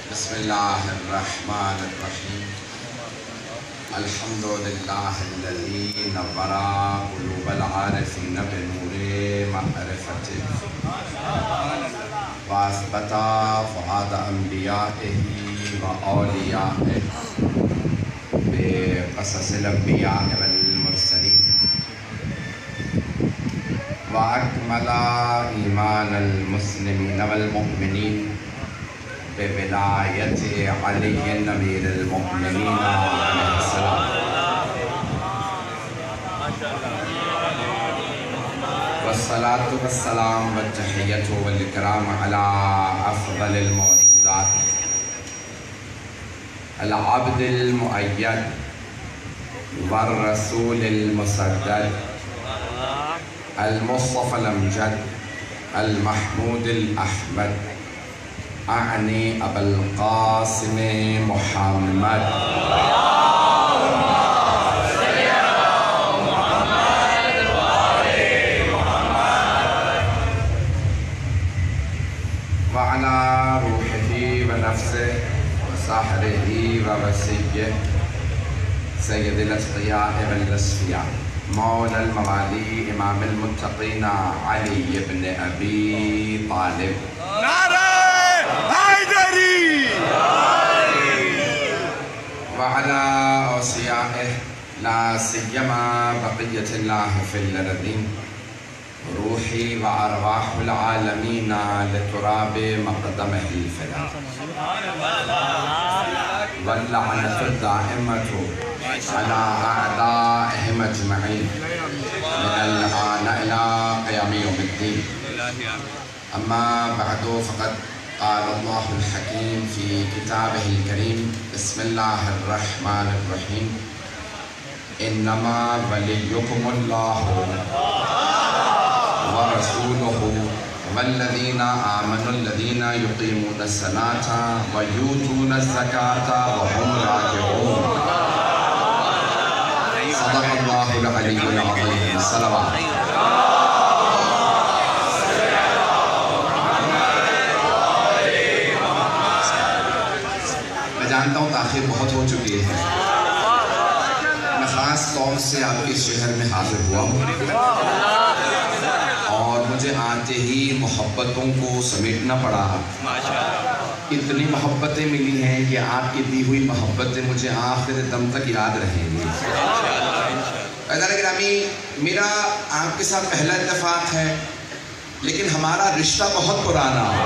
بسم اللہ الرحمن الرحیم الحمد للہ الذی نور قلوب العارفین بنور معرفته واثبت فؤاد انبیائہ واولیائہ بقصص الانبیاء والمرسلین واکمل ایمان المسلمین والمؤمنین بولایت علی امیر المؤمنین علیہ السلام والصلاة والسلام والتحیۃ والاکرام علی افضل الموجودات العبد المؤید والرسول المسدد المصطفى الامجد المحمود الاحمد اعنی ابا القاسم محمد وعلى روحه ونفسه وسحره ووسيه سيد الأتقياء والأصفياء مولى الموالي إمام المتقين علي بن أبي طالب وعلى أوصيائه لا سيما بقية الله في الأرضين روحي وأرواح العالمين لتراب مقدمه الفداء واللعنة الدائمة على أعدائهم أجمعين من الآن إلى قيام يوم الدين. أما بعد فقد قال الله الحكيم في كتابه الكريم بسم الله الرحمن الرحيم إنما وليكم الله ورسوله والذين آمنوا الذين يقيمون الصلاة ويؤتون الزكاة وهم راكعون صدق الله العلي العظيم. صلوات. میں جانتا ہوں تاخیر بہت ہو چکی ہے. میں خاص طور سے آپ کے شہر میں حاضر ہوا ہوں اور مجھے آتے ہی محبتوں کو سمیٹنا پڑا. اتنی محبتیں ملی ہیں کہ آپ کی دی ہوئی محبتیں مجھے آخر دم تک یاد رہیں گی. عزیزان گرامی، میرا آپ کے ساتھ پہلا اتفاق ہے لیکن ہمارا رشتہ بہت پرانا ہے.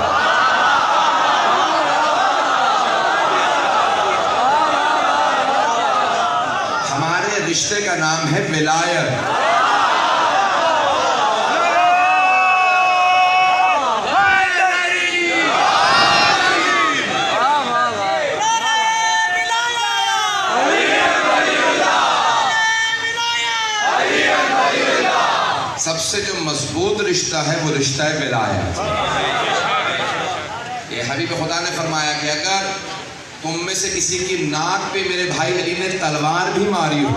ہمارے رشتے کا نام ہے ولایت. سب سے جو مضبوط رشتہ ہے وہ رشتہ ولایت. یہ حبیب خدا نے فرمایا کہ اگر تم میں سے کسی کی ناک پہ میرے بھائی علی نے تلوار بھی ماری ہو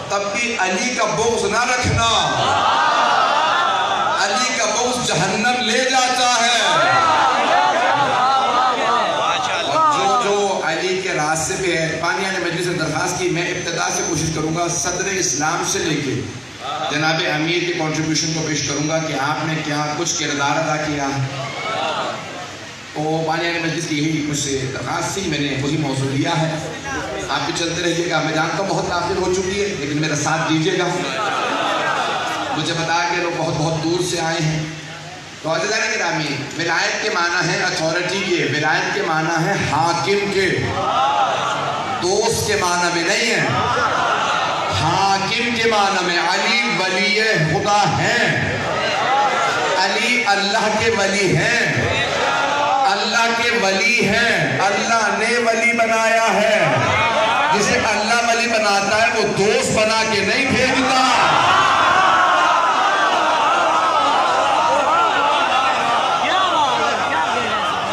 تب بھی علی کا بغض نہ رکھنا. علی کا بغض جہنم لے جاتا ہے. اور جو علی کے راستے پہ ہے، پانیہ نے مجلس سے درخواست کی، میں ابتدا سے کوشش کروں گا صدر اسلام سے لے کے جناب امیر کی کنٹریبیوشن کو پیش کروں گا کہ آپ نے کیا کچھ کردار ادا کیا. تو پانیہ نے مجلس کی یہی کچھ درخواست تھی، میں نے وہی موضوع لیا ہے. آپ بھی چلتے رہیے گا. میں جانتا ہوں بہت تاخیر ہو چکی ہے لیکن میرا ساتھ دیجیے گا. مجھے بتایا کہ لوگ بہت بہت دور سے آئے ہیں. تو عزیزان گرامی، ولایت کے معنی ہے اتھارٹی کے، ولایت کے معنی ہے حاکم کے. دوست کے معنی میں نہیں ہے، حاکم کے معنی میں. علی ولی خدا ہیں، علی اللہ کے ولی ہیں، اللہ کے ولی ہیں. اللہ نے ولی بنایا ہے. جسے اللہ ولی بناتا ہے وہ دوست بنا کے نہیں بھیجتا.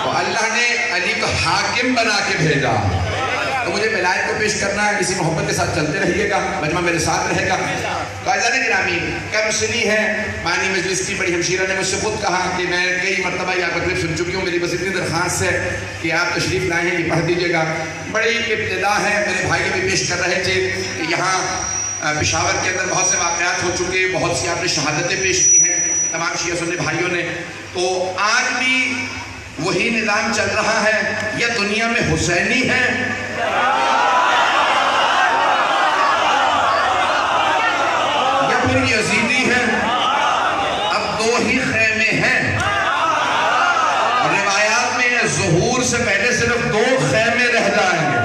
تو اللہ نے علی کو حاکم بنا کے بھیجا. تو مجھے ولایت کو پیش کرنا ہے. اسی محبت کے ساتھ چلتے رہیے گا. مجمع میرے ساتھ رہے گا. تو عزیزان گرامی، کم سنی ہے بانی مجلس کی بڑی ہمشیرہ نے مجھ سے خود کہا کہ میں کئی مرتبہ یہ کلپ سن چکی ہوں، میری بس اتنی درخواست ہے کہ آپ تشریف لائیں، یہ پڑھ دیجئے گا۔ بڑی ابتدا ہے، میرے بھائی بھی پیش کر رہے تھے کہ یہاں پشاور کے اندر بہت سے واقعات ہو چکے، بہت سی آپ نے شہادتیں پیش کی ہیں تمام شیعہ سنی بھائیوں نے، تو آج بھی وہی نظام چل رہا ہے، یا دنیا میں حسینی ہے یا پھر یزیدی ہے؟ اب دو ہی خیمے ہیں، روایات میں ظہور سے پہلے صرف دو خیمے رہ جائیں گے۔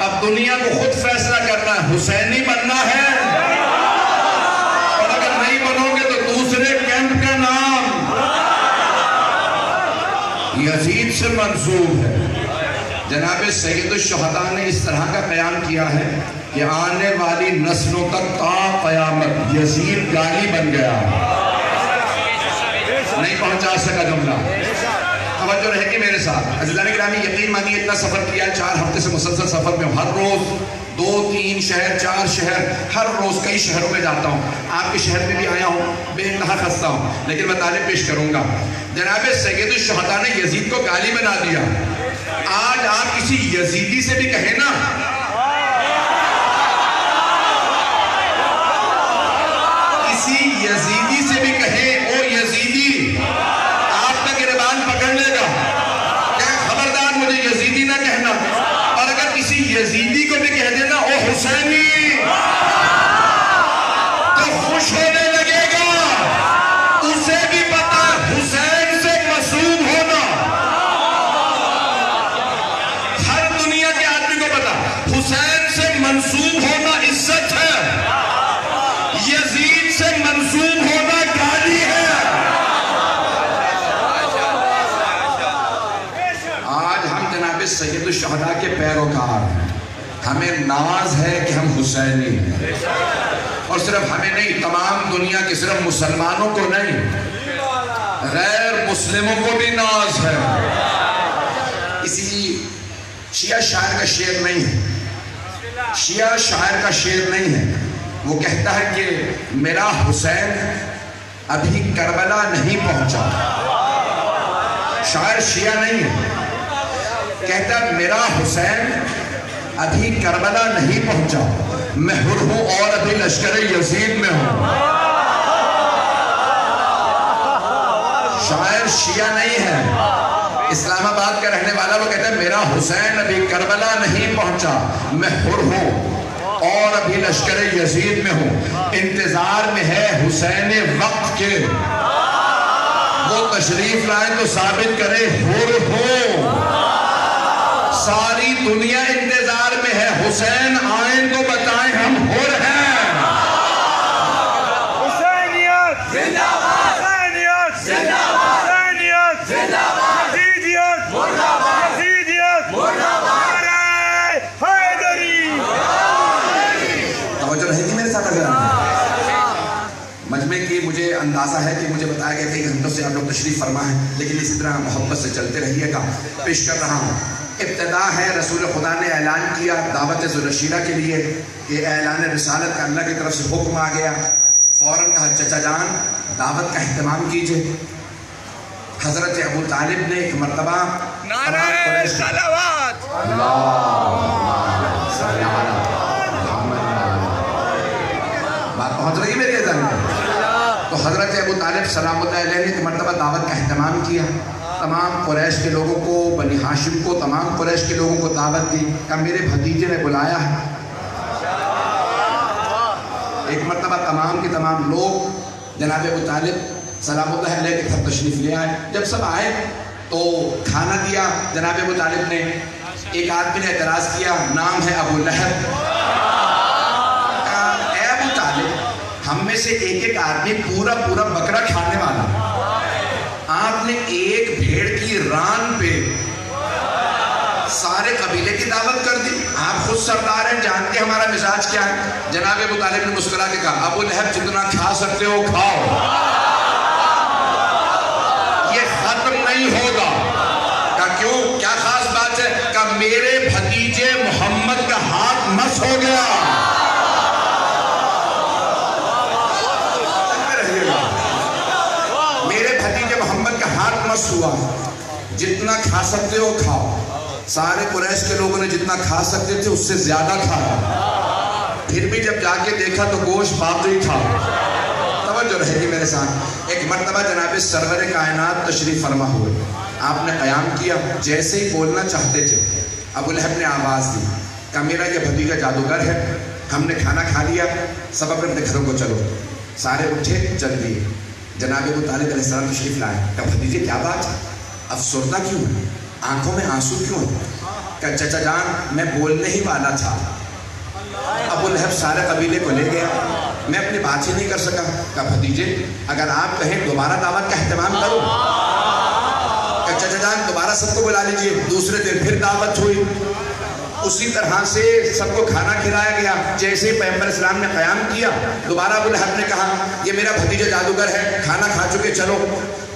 اب دنیا کو خود فیصلہ کرنا ہے، حسینی بننا ہے، اور اگر نہیں بنو گے تو دوسرے کیمپ کا نام یزید سے منسوب ہے۔ جناب سید الشہداء نے اس طرح کا بیان کیا ہے کہ آنے والی نسلوں تک تا قیامت یزید گالی بن گیا، نہیں پہنچا سکا جملہ۔ توجہ رہے گی میرے ساتھ عزیزان گرامی، یقین مانیے اتنا سفر کیا، 4 ہفتے سے مسلسل سفر میں ہوں، ہر روز 2 3 شہر 4 شہر، ہر روز کئی شہروں میں جاتا ہوں، آپ کے شہر میں بھی آیا ہوں، بے انتہا خستہ ہوں، لیکن میں طالب پیش کروں گا۔ جناب سید الشہداء نے یزید کو گالی بنا دیا۔ آج آپ کسی یزیدی سے بھی کہیں نا، کسی یزیدی سے بھی کہیں او یزیدی، آپ کا گریبان پکڑ لے گا کہ خبردار مجھے یزیدی نہ کہنا، اور اگر کسی یزیدی کو بھی کہہ دینا او حسینی تو خوش ہونے لگے گا، اسے بھی پتا حسین سے مسعود ہونا، ہر دنیا کے آدمی کو پتا حسین سے منسوب ہونا عزت ہے، یزید سے منسوب ہونا گالی ہے۔ آج ہم جناب سید الشہداء کے پیروکار ہیں، ہمیں ناز ہے کہ ہم حسینی ہیں، اور صرف ہمیں نہیں، تمام دنیا کے، صرف مسلمانوں کو نہیں، غیر مسلموں کو بھی ناز ہے۔ اسی شیعہ شاعر کا شعر نہیں ہے، شیعہ شاعر کا شعر نہیں ہے، وہ کہتا ہے کہ میرا حسین ابھی کربلا نہیں پہنچا، شاعر شیعہ نہیں ہے، کہتا ہے میرا حسین ابھی کربلا نہیں پہنچا، میں حر ہوں اور ابھی لشکر یزید میں ہوں۔ شاعر شیعہ نہیں ہے، اسلام آباد کا رہنے والا، وہ کہتا ہے میرا حسین ابھی کربلا نہیں پہنچا، میں حر ہوں اور ابھی لشکر یزید میں ہوں، انتظار میں ہے حسین وقت کے، وہ تشریف لائیں تو ثابت کرے حر ہوں۔ ساری دنیا انتظار میں ہے، حسین آئیں تو بتائیں ہم حر ہیں۔ حسینیت زندہ باد، حسینیت زندہ باد، حسینیت زندہ باد، یزیدیت مردہ باد، یزیدیت مردہ باد، نعرہ حیدری۔ توجہ رہے گی میرے ساتھ؟ اگر مجمع کی مجھے اندازہ ہے کہ مجھے بتایا گیا کئی گھنٹوں سے آپ لوگ تشریف فرما ہیں، لیکن اسی طرح محبت سے چلتے رہیے گا۔ پیش کر رہا ہوں، ابتدا ہے، رسول خدا نے اعلان کیا دعوت ذوالشیرہ کے لیے، یہ اعلان رسالت کا اللہ کی طرف سے حکم آ گیا، فوراً کہا چچا جان دعوت کا اہتمام کیجئے۔ حضرت ابو طالب نے ایک مرتبہ نعرہ صلوات، بات پہنچ رہی ہے میری اذان میں؟ تو حضرت ابو طالب سلام اللہ علیہ نے ایک مرتبہ دعوت کا اہتمام کیا، تمام قریش کے لوگوں کو، بنی ہاشم کو، تمام قریش کے لوگوں کو دعوت دی، کہ میرے بھتیجے نے بلایا ہے۔ ایک مرتبہ تمام کے تمام لوگ جناب ابو طالب سلام اللہ علیہ کے گھر تشریف لے آئے۔ جب سب آئے تو کھانا دیا جناب ابو طالب نے، ایک آدمی نے اعتراض کیا، نام ہے ابو لہب، اے ابو طالب ہم میں سے ایک ایک آدمی پورا بکرا کھانے والا، آپ نے ایک بھیڑ کی ران پہ سارے قبیلے کی دعوت کر دی، آپ خود سردار ہیں، جانتے ہیں ہمارا مزاج کیا ہے۔ جناب ابو طالب نے مسکرا کے کہا ابو لہب جتنا کھا سکتے ہو کھاؤ، یہ ختم نہیں ہوگا۔ کہا کیوں، کیا خاص بات ہے؟ کہا میرے بھتیجے محمد کا ہاتھ مس ہو گیا، بندوبست ہوا جتنا کھا سکتے ہو کھاؤ. سارے قریش کے لوگوں نے جتنا کھا سکتے تھے اس سے زیادہ کھایا. پھر بھی جب جا کے دیکھا تو گوشت باقی تھا. توجہ رہے گی میرے ساتھ. ایک مرتبہ جناب سرور کائنات تشریف فرما ہوئے, آپ نے قیام کیا. جیسے ہی بولنا چاہتے تھے ابو لہب نے آواز دی, کہا میرا یہ بھتیجا جادوگر ہے, ہم نے کھانا کھا لیا, سب اپنے گھروں کو چلو. سارے اٹھے چل دیے. جناب ابو طالب علیہ السلام تشریف لائے. کہا بھتیجے کیا بات ہے, افسردہ کیوں ہے, آنکھوں میں آنسو کیوں ہے؟ کہا چچا جان میں بولنے ہی والا تھا. ابو لہب سارے قبیلے کو لے گیا, میں اپنی بات ہی نہیں کر سکا. کہا بھتیجے اگر آپ کہیں دوبارہ دعوت کا اہتمام کرو. کہا چچا جان دوبارہ سب کو بلا لیجئے. دوسرے دن پھر دعوت ہوئی. اسی طرح سے سب کو کھانا کھلایا گیا. جیسے ہی پیغمبر اسلام نے قیام کیا دوبارہ ابو لہب نے کہا یہ میرا بھتیجا جادوگر ہے, کھانا کھا چکے چلو.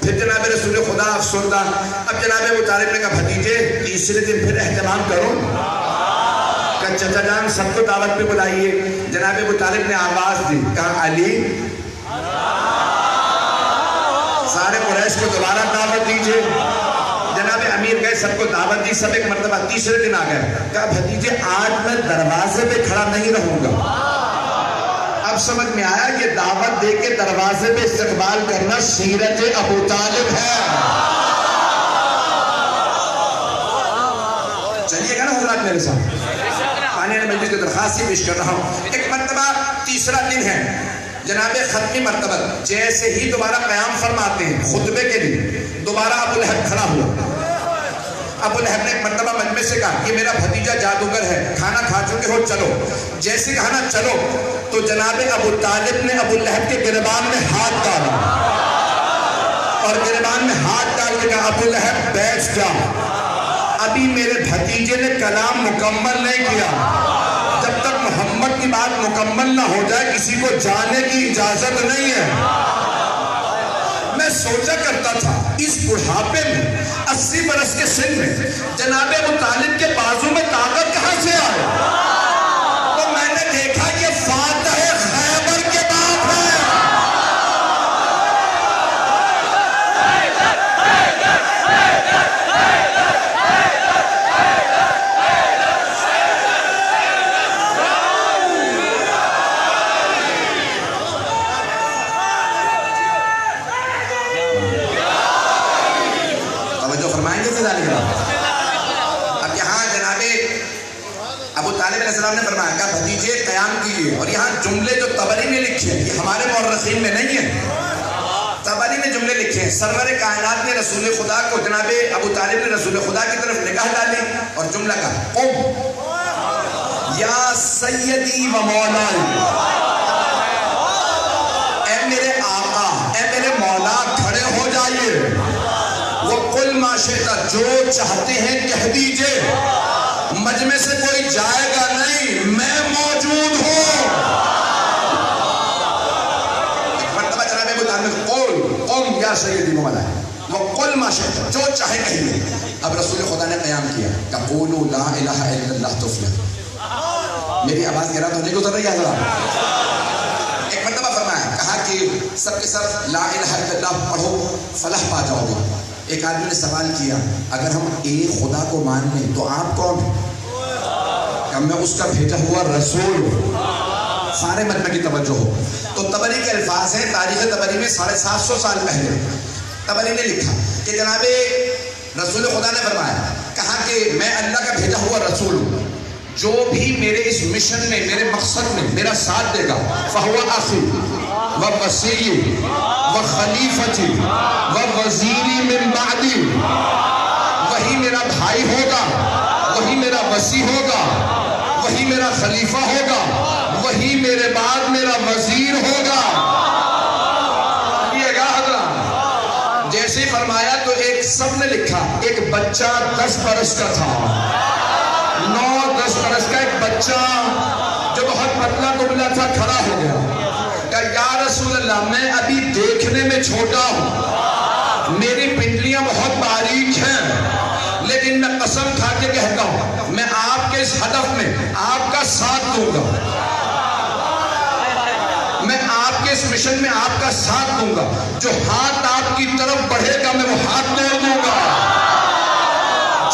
پھر جناب رسول خدا افسردہ. اب جناب ابو طالب نے کہا بھتیجے تیسرے دن پھر اہتمام کرو. کہا چچا جان سب کو دعوت پہ بلائیے. جناب ابو طالب نے آواز دی, کہا علی سارے قریش کو دوبارہ دعوت دیجئے. جناب امیر گئے, سب کو دعوت دی. سب ایک مرتبہ تیسرے دن آ گئے. کہا بھتیجے آج میں دروازے پہ کھڑا نہیں رہوں گا. اب سمجھ میں آیا کہ دعوت دے کے دروازے پہ استقبال کرنا سیرت ابو طالب ہے. چلیے گا نا حضرات میرے ساتھ. پانی نے مجلس کی درخواست پیش کر رہا ہوں. ایک مرتبہ تیسرا دن ہے, جناب ختمی مرتبہ. جیسے ہی دوبارہ قیام فرماتے ہیں خطبے کے لیے, دوبارہ ابو لہب کھڑا ہوا. ابو لہب نے ایک مرتبہ مجمع سے کہا کہ میرا بھتیجا جادوگر ہے, کھانا کھا چکے ہو چلو. جیسے کہا نا چلو تو جناب ابو طالب نے ابو لہب کے گریبان میں ہاتھ ڈالا اور گریبان میں ہاتھ ڈال کے کہا ابو لہب بیٹھ جا, ابھی میرے بھتیجے نے کلام مکمل نہیں کیا. جب تک محمد کی بات مکمل نہ ہو جائے کسی کو جانے کی اجازت نہیں ہے. میں سوچا کرتا تھا اس بڑھاپے میں 80 برس کے سن میں جناب ابو طالب کے بازو میں طاقت کہاں سے آئے. تو میں نے دیکھا یہ فاتح خیبر کے باپ ہے. اب یہاں جناب ابو طالب علیہ السلام نے فرمایا کہ بھتیجے قیام کیجئے. اور یہاں جملے جو طبری نے لکھے ہیں یہ ہمارے مورخین میں نہیں ہیں, طبری نے جملے لکھے ہیں. سرور کائنات نے رسول خدا کو, جناب ابو طالب نے رسول خدا کی طرف نگاہ ڈالی اور جملہ کہا قم یا سیدی و مولائی, اے میرے آقا اے میرے مولا کھڑے ہو جائیے. وَقُلْ مَا شِئْتَ جو چاہتے ہیں کہہ دیجئے, مجمع سے کوئی جائے گا نہیں, میں موجود ہوں. ایک مرتبہ جناب ابو طالب قل یا سیدی مولائی وَقُلْ مَا شِئْتَ جو چاہے کہیے. اب رسول خدا نے قیام کیا کہ قولوا لا الہ الا اللہ تفلح. میری آواز گرا تو نہیں گزر رہی ہے حضرات. ایک مرتبہ فرمایا کہا کہ سب کے سب لا الہ الا اللہ پڑھو فلاح پا جاؤ گے. ایک آدمی نے سوال کیا اگر ہم ایک خدا کو مان لیں تو آپ کون ہیں؟ کہ میں اس کا بھیجا ہوا رسول ہوں. سارے مجمع کی توجہ ہو. تو طبری کے الفاظ ہیں, تاریخ طبری میں 750 سال پہلے طبری نے لکھا کہ جناب رسول خدا نے فرمایا کہا کہ میں اللہ کا بھیجا ہوا رسول ہوں, جو بھی میرے اس مشن میں میرے مقصد میں میرا ساتھ دے گا فَهُوَ أَخِي وَوَصِيِّي وَخَلِيفَتِي وَوَزِيرِي مِن بَعْدِي. وہی میرا بھائی ہوگا, وہی میرا وصی ہوگا, وہی میرا خلیفہ ہوگا, وہی میرے بعد میرا وزیر ہوگا. یہ گا حضرات جیسے فرمایا تو ایک سب نے لکھا. ایک بچہ 10 برس کا تھا, 9-10 برس کا ایک بچہ جو بہت پتلا دبلا تھا کھڑا ہو گیا. کہا یا رسول اللہ میں ابھی دیکھنے میں چھوٹا ہوں, میری پنڈلیاں بہت باریک ہیں, لیکن میں قسم کھا کے کہتا ہوں میں آپ کے اس ہدف میں آپ کا ساتھ دوں گا, میں آپ کے اس مشن میں آپ کا ساتھ دوں گا. جو ہاتھ آپ کی طرف بڑھے گا میں وہ ہاتھ توڑ دوں گا.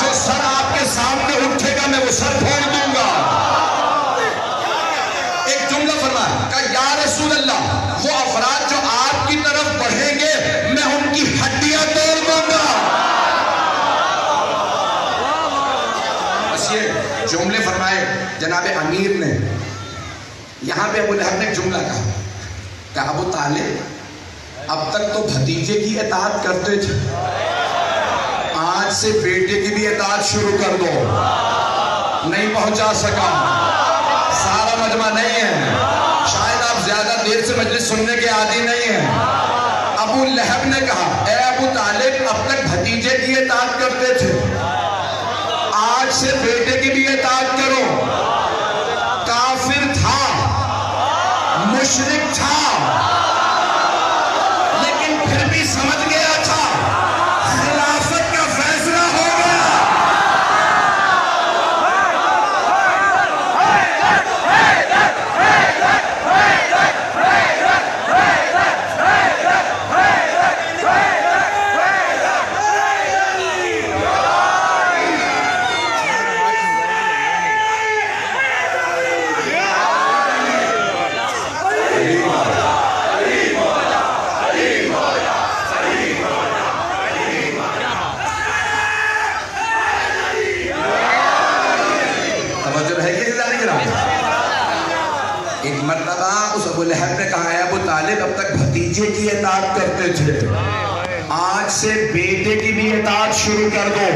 جو سر آپ کے سامنے اٹھے گا میں وہ سر پھوڑ دوں گا. ایک جملہ فرمایا کہ یا رسول اللہ وہ افراد جو آپ کی طرف بڑھیں گے میں ان کی ہڈیاں توڑ دوں گا. بس یہ جملے فرمائے جناب امیر نے. یہاں پہ ابو لہب نے ایک جملہ کہا کہ ابو طالب اب تک تو بھتیجے کی اطاعت کرتے تھے, آج سے بیٹے کی بھی اطاعت شروع کر دو. نہیں پہنچا سکا, سارا مجمع نہیں ہے, شاید آپ زیادہ دیر سے مجلس سننے کے عادی نہیں ہیں. ابو لہب نے کہا اے ابو طالب اب تک بھتیجے کی اطاعت کرتے تھے, آج سے بیٹے کی بھی اطاعت کرو. کافر تھا, مشرک تھا, لیکن پھر بھی سمجھ گیا تھا خلافت کا فیصلہ ہو گیا. ایک مرتبہ اس ابو لہب نے کہا ہے ابو طالب اب تک بھتیجے کی اطاعت کرتے تھے, آج سے بیٹے کی بھی اطاعت شروع کر دو.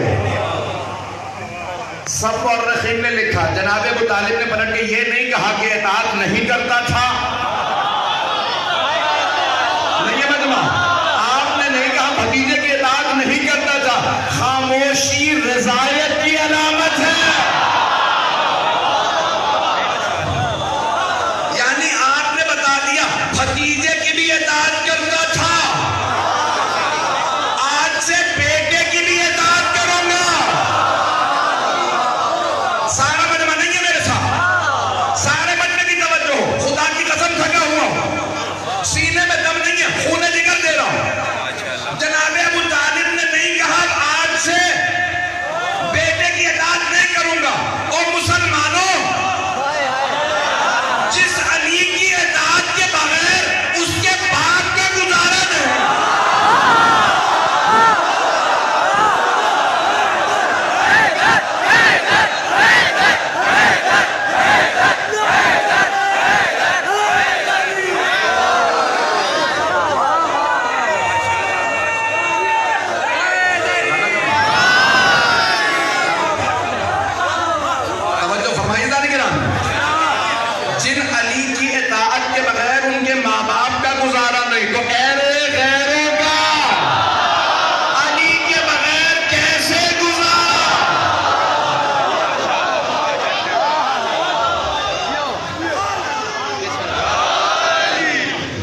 سب مورخین نے لکھا جناب ابو طالب نے پلٹ کے یہ نہیں کہا کہ اطاعت نہیں کرتا تھا. نہیں ہے مجمع, آپ نے نہیں کہا بھتیجے کی اطاعت نہیں کرتا تھا. خاموشی رضایت کی علامت ہے. بھتیجے کی بھی اطاعت کرتا تھا, آج سے بیٹے کی بھی اطاعت کروں گا. سارا مجمع نہیں ہے میرے ساتھ, سارے مجمع کی توجہ, خدا کی قسم تھکا ہوا, سینے میں دم نہیں ہے, خون جگر دے رہا ہوں. جناب ابو طالب نے نہیں کہا آج سے بیٹے کی اطاعت نہیں کروں گا. اور مسلمانوں, جس علی کی اطاعت کے بغیر اس کے باپ کا گزارا نہیں. توجہ فرمائیے ذرا کرام, جن علی کی اطاعت کے بغیر ان کے ماں باپ کا گزارا نہیں, تو اے غیروں کا علی کے بغیر کیسے گزارا.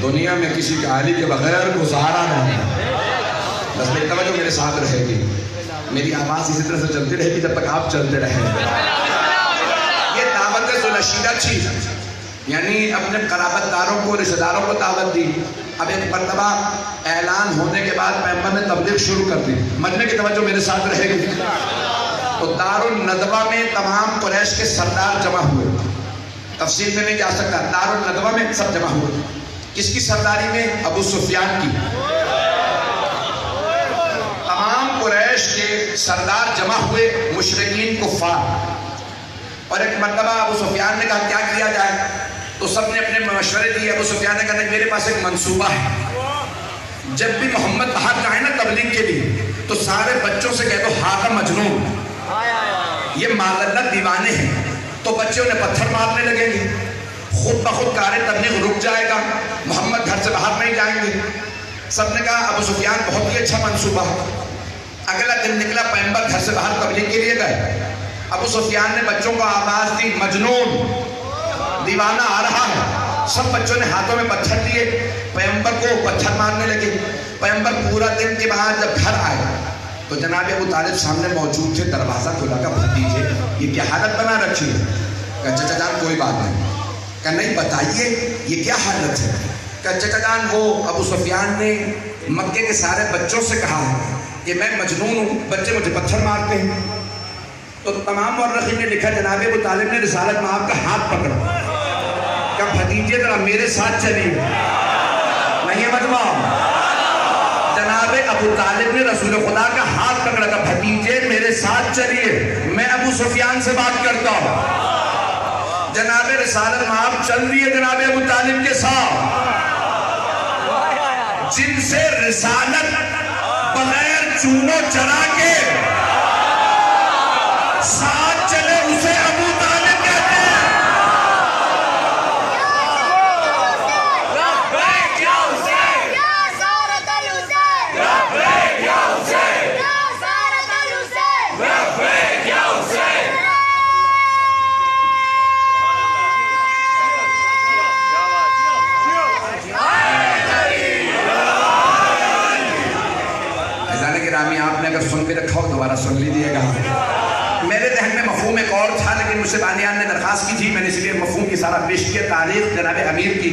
دنیا میں کسی کا علی کے بغیر گزارا نہیں. بس میری توجہ میرے ساتھ رہے گی, میری آواز اسی طرح سے چلتی رہے گی جب تک آپ چلتے رہیں. یہ دعوت ذوالشیدہ چیز, یعنی اپنے قرابت داروں کو, رشتہ داروں کو دعوت دی. اب ایک مرتبہ اعلان ہونے کے بعد پیغمبر نے تبلیغ شروع کر دی. مجمع کی توجہ میرے ساتھ رہے گی. تو دار الندوہ میں تمام قریش کے سردار جمع ہوئے. تفصیل میں نہیں جا سکتا, دار الندوہ میں سب جمع ہوئے. کس کی سرداری میں؟ ابو سفیان کی. تمام قریش کے سردار جمع ہوئے, مشرکین کفار. اور ایک مرتبہ ابو سفیان نے کہا کیا کیا جائے, تو سب نے اپنے مشورے دیے. ابو سفیان نے کہا میرے پاس ایک منصوبہ ہے, جب بھی محمد باہر جائیں نا تبلیغ کے لیے تو سارے بچوں سے کہہ دو ہاں مجنون, یہ معذلت دیوانے ہیں. تو بچے انہیں پتھر مارنے لگیں گے, خود بخود کار تبلیغ رک جائے گا, محمد گھر سے باہر نہیں جائیں گے. سب نے کہا ابو سفیان بہت ہی اچھا منصوبہ ہے. اگلا دن نکلا, پیغمبر گھر سے باہر تبلیغ کے لیے گئے. ابو سفیان نے بچوں کو آواز دی مجنون, دیوانہ آ رہا ہے. سب بچوں نے ہاتھوں میں پتھر دیے, پیغمبر کو پتھر مارنے لگے. پیغمبر پورا دن کے بعد جب گھر آئے تو جناب ابو طالب سامنے موجود تھے. دروازہ کھلا کا بھتیجے یہ کیا حالت بنا رکھی ہے؟ کہا چچا جان کوئی بات نہیں. کہا نہیں بتائیے یہ کیا حالت ہے؟ کہ چچا جان وہ ابو سفیان نے مکے کے سارے بچوں سے کہا ہے کہ میں مجنون ہوں، بچے مجھے پتھر مارتے ہیں. تو تمام مورخین نے لکھا جناب ابو طالب نے رسالت مآب کا ہاتھ پکڑا کہ بھتیجے ذرا میرے ساتھ چلیے. نہیں مجمع، جناب ابو طالب نے رسول خدا کا ہاتھ پکڑا کہ بھتیجے میرے ساتھ چلیے، میں ابو سفیان سے بات کرتا ہوں. جناب رسالت مآب چل رہی ہے جناب ابو طالب کے ساتھ، جن سے رسالت بغیر چونو چرا کے ساتھ چلے اسے ابو طالب کہتے ہیں. آپ نے اگر سن کے رکھا ہو دوبارہ سن لیجیے گا. میرے ذہن میں مفہوم ایک اور تھا، لیکن مجھ سے بانیان نے درخواست کی تھی، میں نے اس لیے مفہوم کی سارا پیش کیا. تاریخ جناب امیر کی.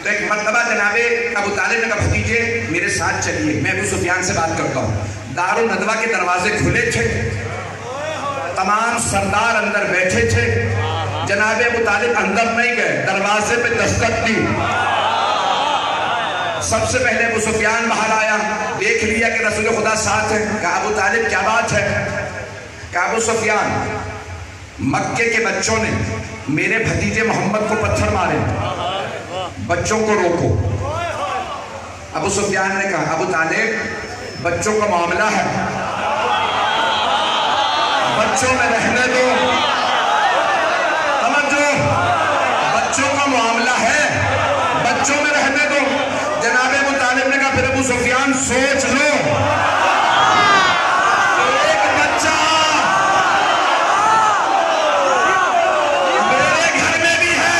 تو ایک مرتبہ جناب ابو طالب نے کہا بھتیجے میرے ساتھ چلیے، میں ابو سفیان سے بات کرتا ہوں. دار الندوہ کے دروازے کھلے تھے، تمام سردار اندر بیٹھے تھے. جناب ابو طالب اندر نہیں گئے، دروازے پہ دستک دی. سب سے پہلے ابو سفیان باہر آیا، دیکھ لیا کہ رسول خدا ساتھ ہے. کہا ابو طالب کیا بات ہے؟ کہا ابو سفیان مکے کے بچوں نے میرے بھتیجے محمد کو پتھر مارے، بچوں کو روکو. ابو سفیان نے کہا ابو طالب بچوں کا معاملہ ہے، بچوں میں رہنے دو. سمجھو، بچوں کا معاملہ ہے، بچوں میں رہنے دو. جناب ابو طالب نے کہا پھر ابو سفیان سوچ لو، ایک بچہ میرے گھر میں بھی ہے.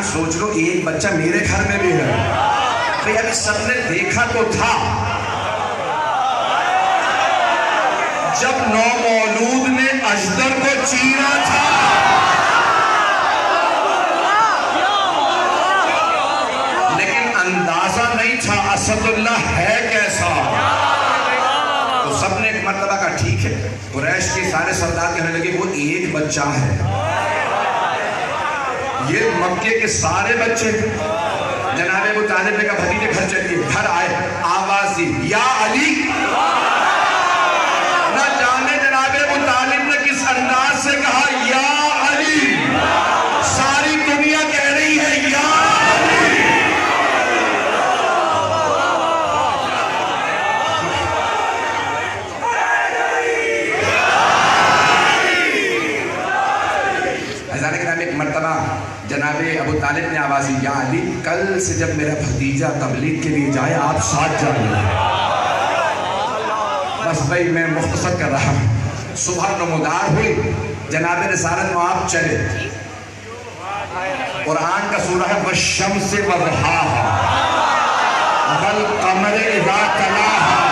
سوچ لو ایک بچہ میرے گھر میں بھی ہے. بھئی ابھی سب نے دیکھا تو تھا جب نومولود نے اژدر کو چیرا تھا، لیکن اندازہ نہیں تھا اسد اللہ ہے کیسا. تو سب نے ایک مرتبہ کہا ٹھیک ہے. قریش کے سارے سردار کہنے لگے وہ ایک بچہ ہے، یہ مکے کے سارے بچے. جناب ابو طالب نے کہا بھتیجے گھر چلیے. گھر آئے، آواز دی یا علی. نہ جانے جناب ابو طالب نے کس انداز سے کہا یا علی. ساری دنیا کہہ رہی ہے یا علی. ایک مرتبہ جناب ابو طالب نے آواز دی یا علی کل سے جب میرا بھتیجہ تبلیغ کے لیے جائے آپ ساتھ جائیں. بس بھائی میں مختصر کر رہا ہوں. صبح نمودار ہوئی، جناب رسالت مآب چلے. قرآن کا سورہ ہے والشمس وضحاہا والقمر اذا تلاہا.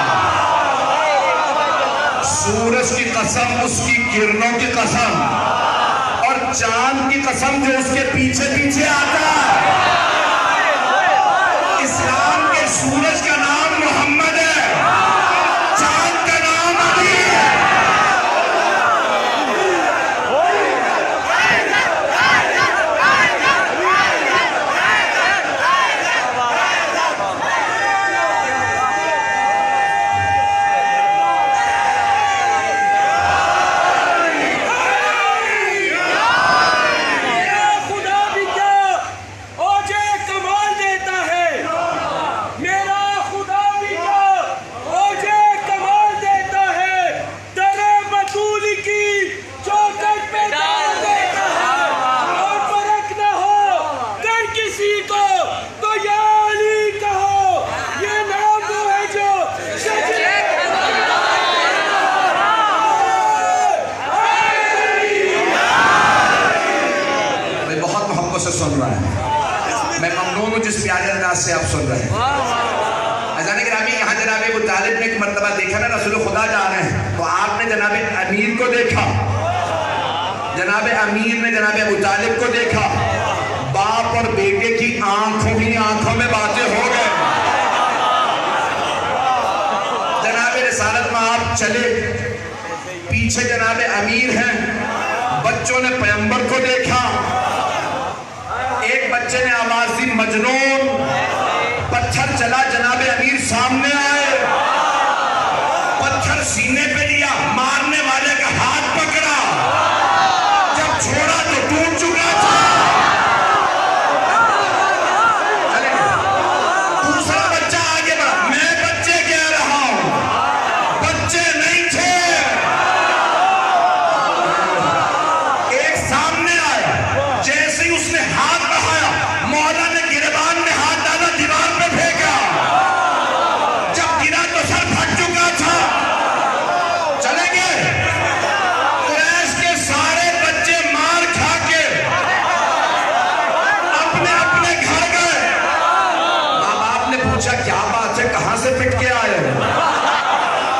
سورج کی قسم، اس کی کرنوں کی قسم، چاند کی قسم جو اس کے پیچھے پیچھے آتا ہے. اسلام کے سورج کا نام محمد ہے، چاند کا نام علی ہے. خدا بھی کیا رہا ہے. میں ممنون ہوں جس پیارے انداز سے آپ سن رہے ہیں. عزیزان گرامی یہاں جناب ابو طالب نے ایک مرتبہ دیکھا نا رسول خدا جا رہے ہیں تو آپ نے جناب امیر کو دیکھا, جناب امیر نے جناب ابو طالب کو دیکھا, باپ اور بیٹے کی آنکھوں ہی آنکھوں میں باتیں ہو گئے. جناب رسالت میں آپ چلے, پیچھے جناب امیر ہیں, بچوں نے پیغمبر کو دیکھا, ایک بچے نے آواز دی مجنون, پتھر چلا, جناب امیر سامنے آئے, پتھر سینے پہ لیا, مارنے والے کا ہاتھ پکڑا, جب چھوڑا تو ٹوٹ چکا تھا. دوسرا بچہ آگے بڑھا, میں بچے کہہ رہا ہوں, بچے نہیں تھے. ایک سامنے آیا, جیسے ہی اس نے ہاتھ بڑھایا, مولا نے گریبان میں ہاتھ ڈالا, دیوار پہ پھینکا, جب گرا تو سر پھٹ چکا تھا. چلیں گے قریش کے سارے بچے مار کھا کے اپنے اپنے گھر گئے. ماں باپ نے پوچھا کیا بات ہے, کہاں سے پٹ کے آئے؟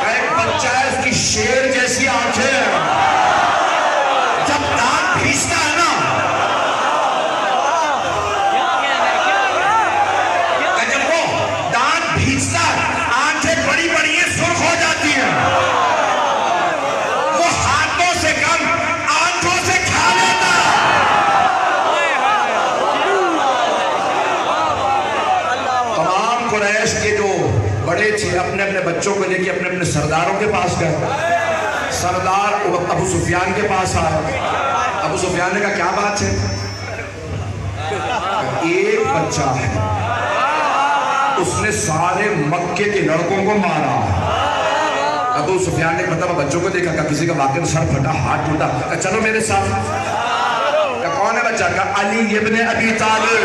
کہا ایک بچہ ہے, اس کی شیر جیسی آنکھیں ہیں, جب دانت بھیجتا ہے نا, جب وہ دانت بھیجتا ہے, آنکھیں بڑی بڑی ہیں, سرخ ہو جاتی ہیں, وہ ہاتھوں سے کم آنکھوں سے کھا لیتا. تمام قریش کے جو بڑے تھے اپنے اپنے بچوں کو لے کے اپنے اپنے سرداروں کے پاس گئے. سردار ابو سفیان کے پاس آئے. ابو سفیان نے کہا کیا بات ہے؟ ایک بچہ ہے, اس نے سارے مکے کے لڑکوں کو مارا. ابو سفیان نے مطلب بچوں کو دیکھا, کہا کسی کا واقعی سر پھٹا, ہاتھ ٹوٹا, کہا چلو میرے ساتھ. کہا کون ہے بچہ؟ کہا علی ابن ابی طالب.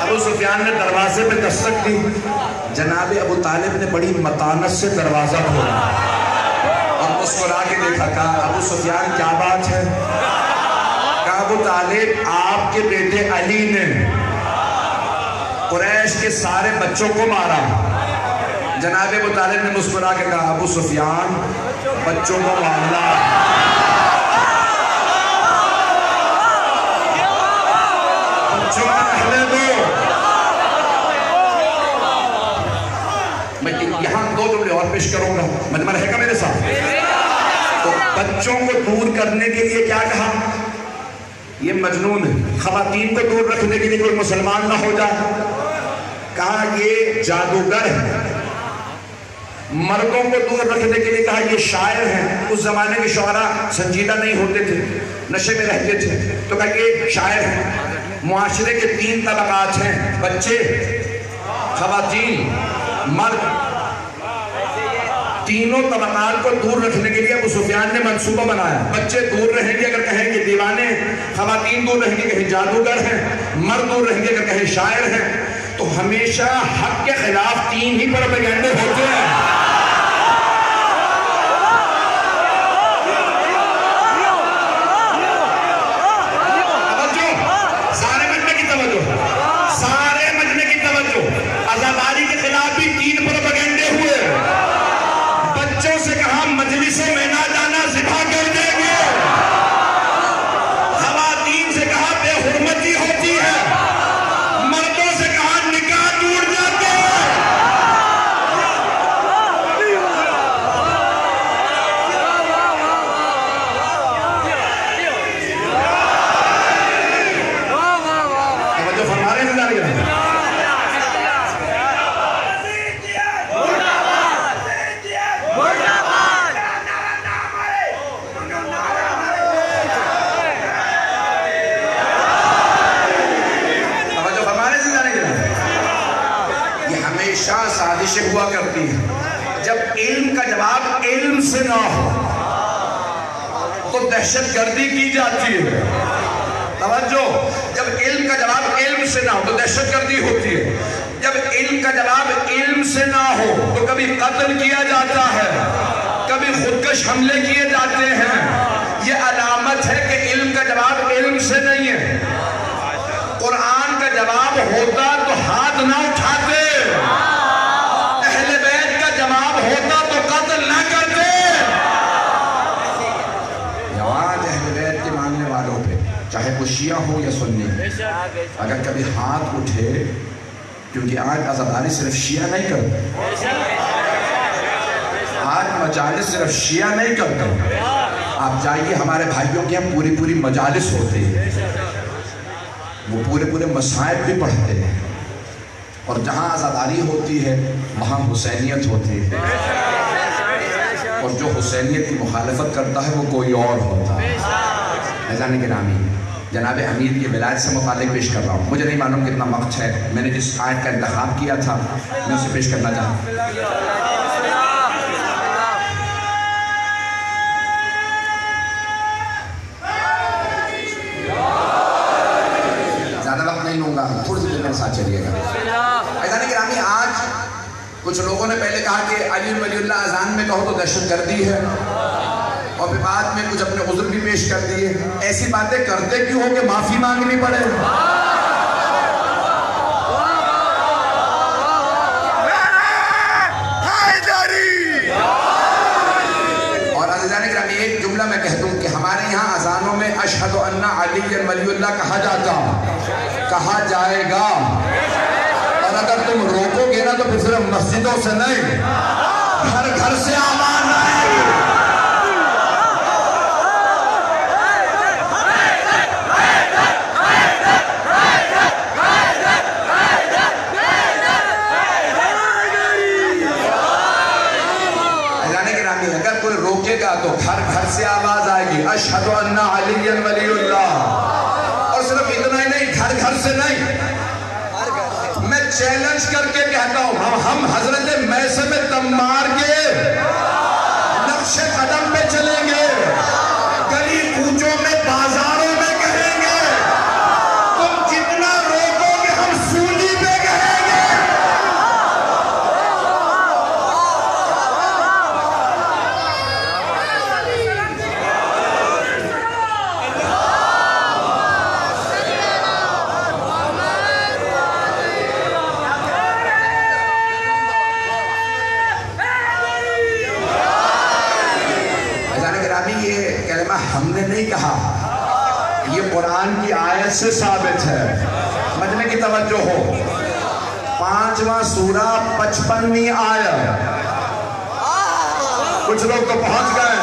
ابو سفیان نے دروازے پہ دستک دی. جناب ابو طالب نے بڑی متانت سے دروازہ کھولا اور مسکرا کے دیکھا. کہا ابو سفیان کیا بات ہے؟ کہا ابو طالب آپ کے بیٹے علی نے قریش کے سارے بچوں کو مارا. جناب ابو طالب نے مسکرا کے کہا ابو سفیان بچوں کو معاملہ بچوں کو رہنے دو. میں یہاں دو جملے اور پیش کروں گا, مجمع رہے گا میرے ساتھ. تو بچوں کو دور کرنے کے لیے کیا کہا؟ یہ مجنون ہے. خواتین کو دور رکھنے کے لیے کوئی مسلمان نہ ہو جائے, کہا یہ جادوگر ہے. مردوں کو دور رکھنے کے لیے کہا یہ شاعر ہیں. اس زمانے کے شعراء سنجیدہ نہیں ہوتے تھے, نشے میں رہتے تھے, تو کہا یہ شاعر ہیں. معاشرے کے 3 طبقات ہیں, بچے, خواتین, مرد. تینوں طبقات کو دور رکھنے کے لیے ابو سفیان نے منصوبہ بنایا. بچے دور رہیں گے اگر کہیں کہ دیوانے, خواتین دور رہیں گے کہیں جادوگر ہیں, مرد دور رہیں گے اگر کہیں شاعر ہیں. تو ہمیشہ حق کے خلاف 3 ہی پروپیگنڈے ہوتے ہیں. آزاداری کے خلاف بھی 3 پروپیگنڈے ہوئے. بچوں سے کہا مجلسوں میں نہ جانا, ذبح کر دیں گے. خواتین سے کہا بے حرمتی ہوتی ہے. مردوں سے کہا نکاح ٹوٹ جاتے ہیں. توجہ فرما رہے ہیں جناب گرامی. سازشیں ہوا کرتی ہیں. جب علم کا جواب علم سے نہ ہو تو دہشت گردی کی جاتی ہے. توجہ, جب علم کا جواب علم سے نہ ہو تو دہشت گردی ہوتی ہے. جب علم کا جواب علم سے نہ ہو تو کبھی قتل کیا جاتا ہے, کبھی خودکش حملے کیے جاتے ہیں. یہ علامت ہے کہ علم کا جواب علم سے نہیں ہے. قرآن کا جواب ہوتا تو ہاتھ نہ اٹھاتے, اہل بیت کا جواب ہوتا تو قتل نہ کرتے. آج اہل بیت کے ماننے والوں پہ چاہے وہ شیعہ ہو یا سنی, اگر کبھی ہاتھ اٹھے, کیونکہ آج عزاداری صرف شیعہ نہیں کرتے, آج مجالس صرف شیعہ نہیں کرتے. آپ جائیے ہمارے بھائیوں کے ہم پوری مجالس ہوتے ہیں, وہ پورے مسائل بھی پڑھتے ہیں, اور جہاں عزاداری ہوتی ہے وہاں حسینیت ہوتی ہے, اور جو حسینیت کی مخالفت کرتا ہے وہ کوئی اور ہوتا ہے. عزیزان گرامی, جناب امیر کی ولایت سے متعلق پیش کر رہا ہوں. مجھے نہیں معلوم کتنا وقت ہے, میں نے جس آیت کا انتخاب کیا تھا میں اسے پیش کرنا چاہتا ہوں. زیادہ وقت نہیں لوں گا, تھوڑی سی دیر میرے ساتھ چلیے گا. عزیزان گرامی, آج کچھ لوگوں نے پہلے کہا کہ علی ولی اللہ اذان میں کہو تو دہشت گردی ہے, اور پھر بعد میں کچھ اپنے عذر بھی پیش کر دیے. ایسی باتیں کرتے کیوں ہو کہ معافی مانگنی پڑے؟ اور عزیزان گرامی, ایک جملہ میں کہہ دوں کہ ہمارے یہاں اذانوں میں اشہد ان علی ولی اللہ کہا جائے گا, اور اگر تم روکو گے نا تو پھر صرف مسجدوں سے نہیں, گھر سے آواز آئے گی. اگر کوئی روکے گا تو گھر سے آواز آئے گی, اشہد ان علی ولی اللہ. اور صرف اتنا ہی نہیں, گھر سے نہیں, میں چیلنج کر کے کہتا ہوں, ہم حضرت میثم تمار کے نقش قدم پہ چلیں گے, گلی کوچوں میں, بازاروں میں کہیں گے, تم جتنا روکو گے ہم سولی پہ کہیں گے. یہ کلمہ ہم نے نہیں کہا, یہ قرآن کی آیت سے ثابت ہے. مجمع کی توجہ ہو, 5واں سورہ 55ویں آیت. کچھ لوگ تو پہنچ گئے,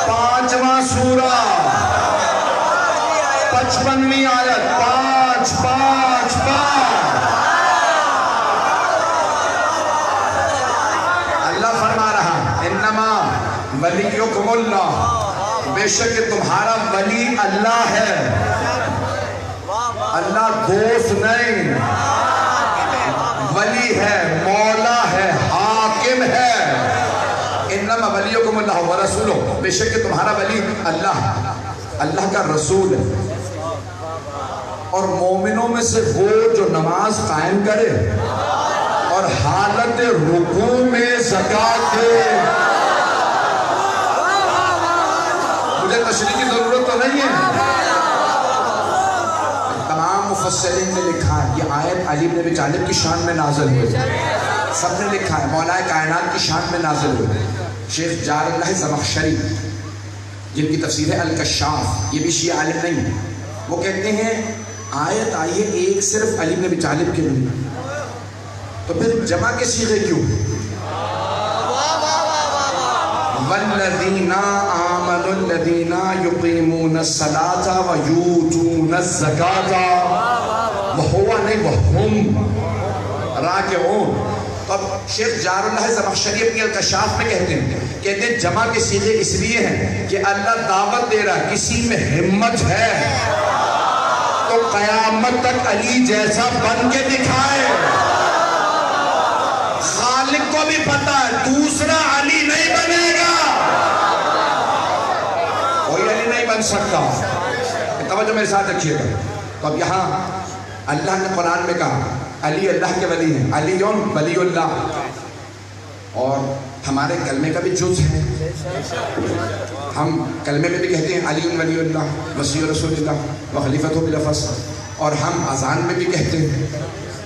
5واں سورہ 55ویں آیت, 5. اللہ فرما رہا, انما ولیکم اللہ, بے شک تمہارا ولی اللہ ہے, اللہ دوست نہیں, ولی ہے, مولا ہے, حاکم ہے. انما ولیکم اللہ ورسولہ, بے شک تمہارا ولی اللہ کا رسول ہے. اور مومنوں میں سے وہ جو نماز قائم کرے اور حالت رکوع میں زکوٰۃ دے. مجھے تشریح کی ضرورت تو نہیں ہے, تمام مفسرین نے لکھا ہے یہ آیت علی بن ابی طالب کی شان میں نازل ہوئی. سب نے لکھا ہے مولا کائنات کی شان میں نازل ہوئی. شیخ جار اللہ زمخشری جن کی تفسیر ہے الکشاف, یہ بھی شیعہ عالم نہیں, وہ کہتے ہیں آیت آئی ہے ایک صرف علی بن ابی طالب کے لیے, تو پھر جمع کے صیغے کیوں؟ والذین آمنوا الذین یقیمون الصلاة ویؤتون الزکاة وہوا نہیں وہم راکعون. تو اب شیخ جار اللہ زمخشری اپنی الکشاف میں کہتے ہیں جمع کے صیغے اس لیے ہیں کہ اللہ دعوت دے رہا, کسی میں ہمت ہے تو قیامت تک علی جیسا بن کے دکھائے. خالق کو بھی پتا ہے دوسرا علی نہیں بنے گا, کوئی علی نہیں بن سکتا. توجہ میرے ساتھ رکھیے گا. تو اب یہاں اللہ نے قرآن میں کہا علی اللہ کے ولی ہیں, علی ولی اللہ, اور ہمارے کلمے کا بھی جز ہے. ہم کلمے میں بھی کہتے ہیں علی ولی اللہ وصی رسول اللہ و خلیفۃ بلفظ، اور ہم اذان میں بھی کہتے ہیں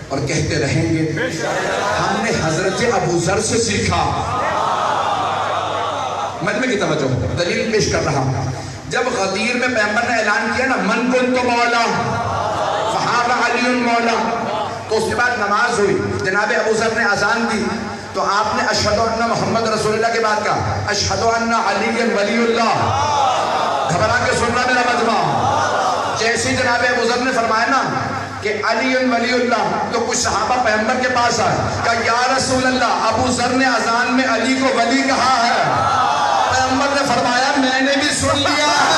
اور کہتے رہیں گے. ہم نے حضرت ابو ذر سے سیکھا. مجمع کی توجہ، دلیل پیش کر رہا ہوں. جب غدیر میں پیغمبر نے اعلان کیا نا من کنت مولا فہذا علی مولا، تو اس کے بعد نماز ہوئی، جناب ابو ذر نے اذان دی، تو آپ نے اشہد ان محمد رسول اللہ کے بعد کہا اشہد ان علی ولی اللہ. گھبرا کے سن رہا میرا مجمع. جیسے جناب ابو ذر نے فرمایا نا کہ علی ولی اللہ، تو کچھ صحابہ پیغمبر کے پاس آئے، کہا یا رسول اللہ ابو ذر نے اذان میں علی کو ولی کہا ہے. پیغمبر نے فرمایا میں نے بھی سن لیا ہے.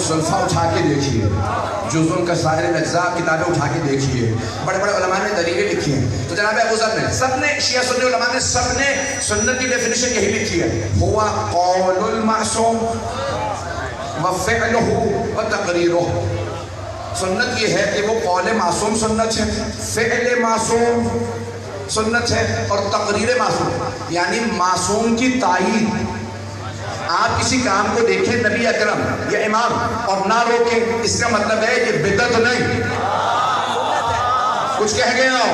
سلفہ اٹھا کے دیکھیے، جزوں کا سائر الاجزاء کتابیں اٹھا کے دیکھیے، بڑے بڑے علماء نے دلیلیں لکھی ہیں. تو جناب ابو ذر نے، سب نے شیعہ سنی علماء نے سب نے سنت کی ڈیفینیشن یہی لکھی ہے، ہوا قول المعصوم وفعلہ وتقریرہ. سنت یہ ہے کہ وہ قول معصوم سنت ہے، فعل معصوم سنت ہے، اور تقریر معصوم یعنی معصوم کی تائید. آپ کسی کام کو دیکھیں نبی اکرم یا امام اور نہ روکیں، اس کا مطلب ہے یہ بدعت نہیں. کچھ کہہ گئے ہو؟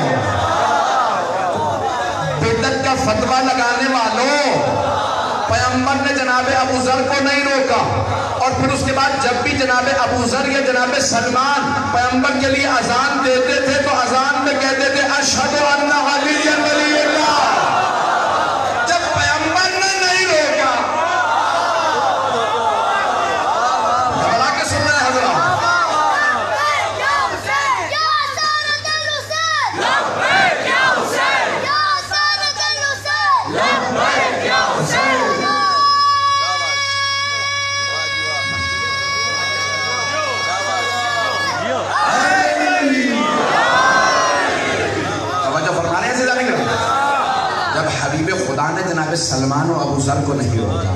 بدعت کا فتویٰ لگانے والوں، پیغمبر نے جناب ابو ذر کو نہیں روکا، اور پھر اس کے بعد جب بھی جناب ابو ذر یا جناب سلمان پیغمبر کے لیے اذان دیتے تھے تو اذان میں کہتے تھے اشہد ان علی ولی اللہ. جب پیغمبر نے نہیں روکا، جناب سلمان و ابو ذر کو نہیں روکا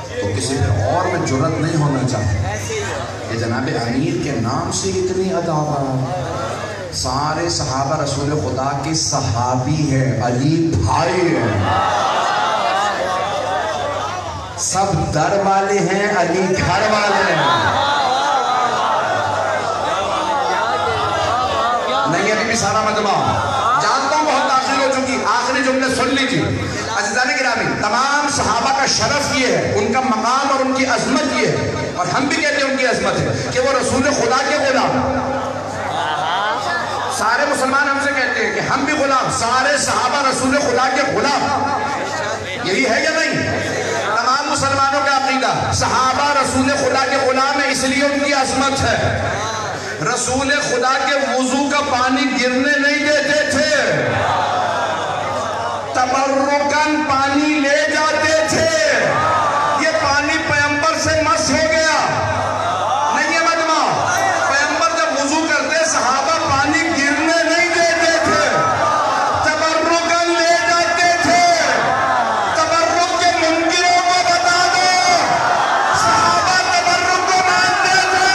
تو کسی اور میں جرت نہیں ہونا چاہتا کہ جناب امیر کے نام سے اتنی عداوت. سارے صحابہ رسول خدا کے صحابی ہے، علی بھائی ہے، سب در والے ہیں، علی گھر والے ہیں. نہیں ابھی بھی سارا مجمع جانتا ہوں بہت تاثیر ہو چکی. آخری جملے سن لیجیے عزیزان گرامی. تمام صحابہ کا شرف یہ ہے، ان کا مقام اور ان کی عظمت یہ ہے، اور ہم بھی کہتے ہیں ان کی عظمت ہے کہ وہ رسول خدا کے غلام. سارے مسلمان ہم سے کہتے ہیں کہ ہم بھی غلام. سارے صحابہ رسول خدا کے غلام. یہی ہے یا نہیں؟ تمام مسلمانوں کا عقیدہ صحابہ رسول خدا کے غلام ہے، اس لیے ان کی عظمت ہے. رسول خدا کے وضو کا پانی گرنے نہیں دیتے تھے، تبرکاً پانی لے جاتے تھے. یہ پانی پیغمبر سے مس ہو گیا نہیں ہے مجمع. پیغمبر جب وضو کرتے صحابہ پانی گرنے نہیں دیتے تھے، تبرکاً لے جاتے تھے. تبرک کے منکروں کو بتا دو صحابہ تبرک کو مانتے تھے.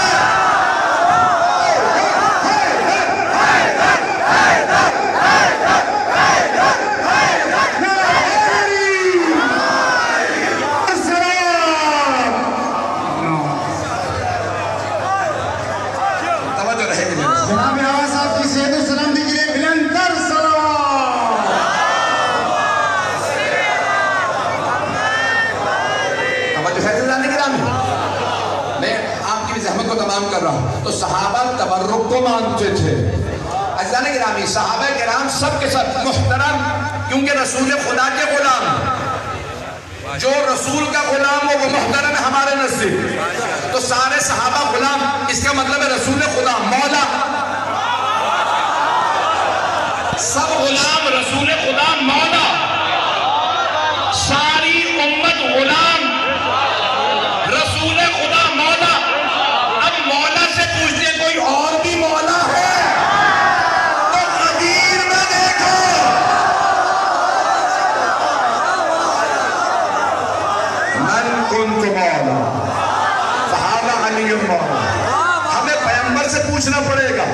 جناب آواز صاحب کی صحت و سلامتی کے لیے بلندر سلام. میں آپ کی زحمت کو تمام کر رہا ہوں. تو صحابہ تبرک کو مانتے تھے. عزیزان گرامی صحابہ کرام سب کے سب محترم، کیونکہ رسول خدا کے غلام. جو رسول کا غلام ہو وہ محترم ہے ہمارے نزدیک. تو سارے صحابہ غلام، اس کا مطلب ہے رسول خدا مولا. سب غلام رسول خدا مولا، ساری امت غلام رسول خدا مولا. اب مولا سے پوچھتے کوئی اور بھی مولا ہے تو غدیر میں دیکھو. پڑے گا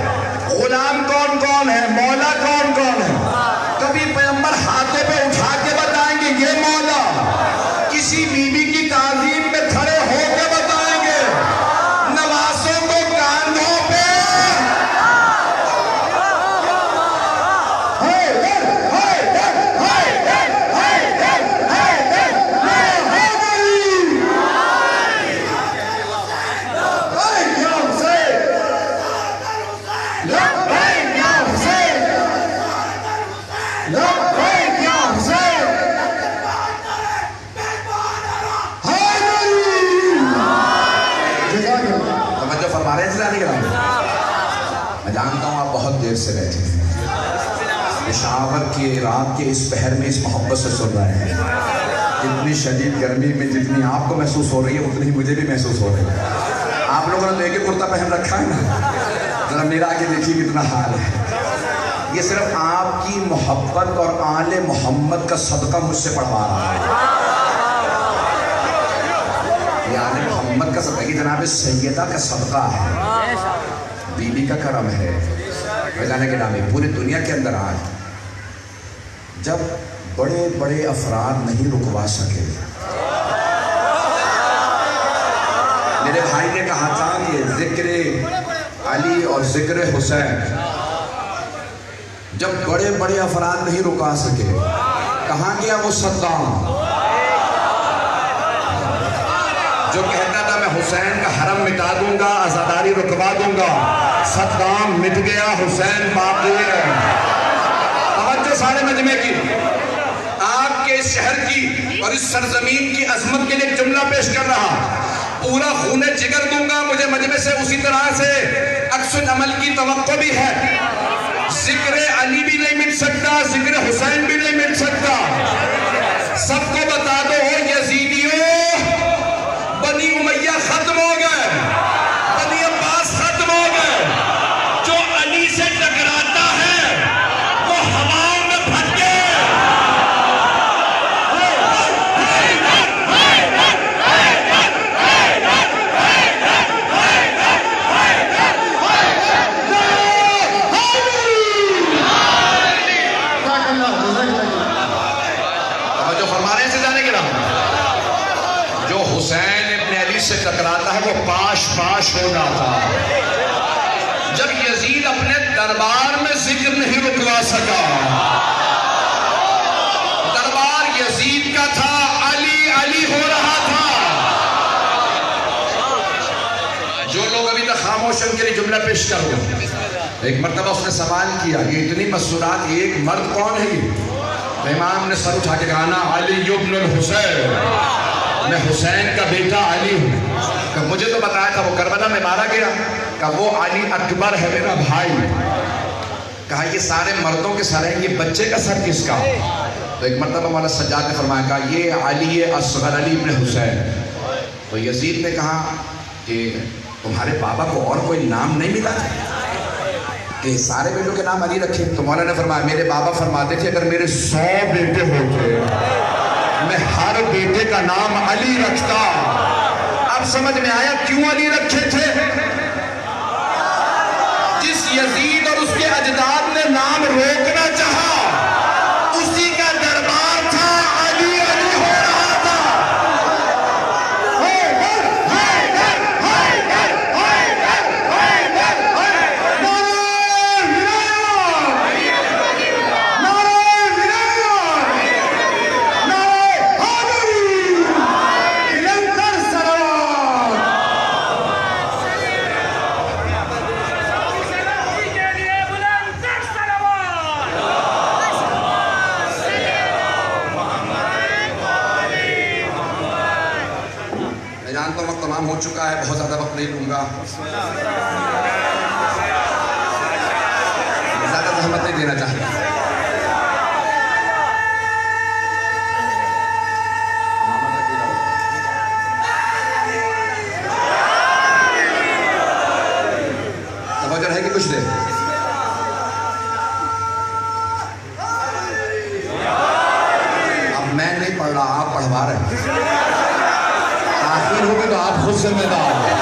غلام کون کون ہے، مولا کون کون ہے. کبھی پیغمبر ہاتھوں پہ اٹھا کے بتائیں گے یہ مولا، کسی بیوی کی تعظیم میں کھڑے ہو کے بتائیں گے، نوازوں کو کاندھوں پہ میں جانتا ہوں آپ بہت دیر سے بیٹھے ہیں، پشاور کی رات کے اس پہر میں اس محبت سے سن رہے ہیں. اتنی شدید گرمی میں جتنی آپ کو محسوس ہو رہی ہے اتنی مجھے بھی محسوس ہو رہی ہے. آپ لوگوں نے تو ایک ہی کرتا پہن رکھا ہے نا، ذرا میرا آگے دیکھیے کتنا حال ہے. یہ صرف آپ کی محبت اور آل محمد کا صدقہ مجھ سے پڑھوا رہا ہے. یہ آل محمد کا صدقہ، یہ جناب سیدہ کا صدقہ ہے، بی بی کا کرم ہے. بجانے کے نام پوری دنیا کے اندر آج جب بڑے بڑے افراد نہیں رکوا سکے. میرے بھائی نے کہا تھا کہ ذکر علی اور ذکر حسین جب بڑے بڑے افراد نہیں رکا سکے، کہاں گیا وہ صدام جو کہتا تھا میں حسین کا حرم مٹا دوں گا، عزاداری رکوا دوں گا؟ صدام مٹ گیا، حسین باقی ہے. توجہ سارے مجمع کی، آپ کے اس شہر کی اور اس سرزمین کی عظمت کے لیے ایک جملہ پیش کر رہا. پورا خون جگر دوں گا. مجھے مجمع سے اسی طرح سے عکس العمل کی توقع بھی ہے. ذکر علی بھی نہیں مٹ سکتا، ذکر حسین بھی نہیں مٹ سکتا. سب کو بتا دو یزیدیوں، بنی امیہ ختم ہو گئے، بنی عباس ختم ہو گئے. جو علی سے ٹکراتا ہے وہ ہواؤں میں پھٹکے. جو فرمانے سے جانے کے نام جو حسین ابن علی سے ٹکراتا ہے وہ پاش پاش ہو جاتا. جب یزید اپنے دربار میں ذکر نہیں رکوا سکا، دربار یزید کا تھا، علی علی ہو رہا تھا. جو لوگ ابھی تک خاموش ہیں ان کے لیے جملہ پیش کر دوں. ایک مرتبہ اس نے سوال کیا، یہ اتنی مسورات، ایک مرد کون ہے یہ؟ امام نے سر اٹھا کے کہا نا علی ابن الحسین، میں حسین کا بیٹا علی ہوں. کہ مجھے تو بتایا تھا وہ کربلا میں مارا گیا. کہ وہ علی اکبر ہے میرا بھائی. کہا یہ سارے مردوں کے سر ہیں، یہ بچے کا سر کس کا؟ تو ایک مرتبہ مولا سجاد نے فرمایا، کہا یہ علی اصغر علی ابن حسین. تو یزید نے کہا کہ تمہارے بابا کو اور کوئی نام نہیں ملا کہ سارے بیٹوں کے نام علی رکھے؟ تو مولا نے فرمایا میرے بابا فرماتے تھے اگر میرے 100 بیٹے ہوتے میں ہر بیٹے کا نام علی رکھتا. اب سمجھ میں آیا کیوں علی رکھے تھے؟ جس یزید اور اس کے اجداد نے نام روکنا چاہا اسی کا دربار تھا، علی علی ہو رہا تھا. جانتا ہوں وقت تمام ہو چکا ہے، بہت زیادہ وقت نہیں لوں گا، زیادہ زحمت نہیں دینا چاہتا. توجہ رہے گی کچھ دیر؟ اب میں نہیں پڑھ رہا، آپ پڑھوا رہے ہیں. آخر ہوگی تو آپ خود ذمہ دار ہیں.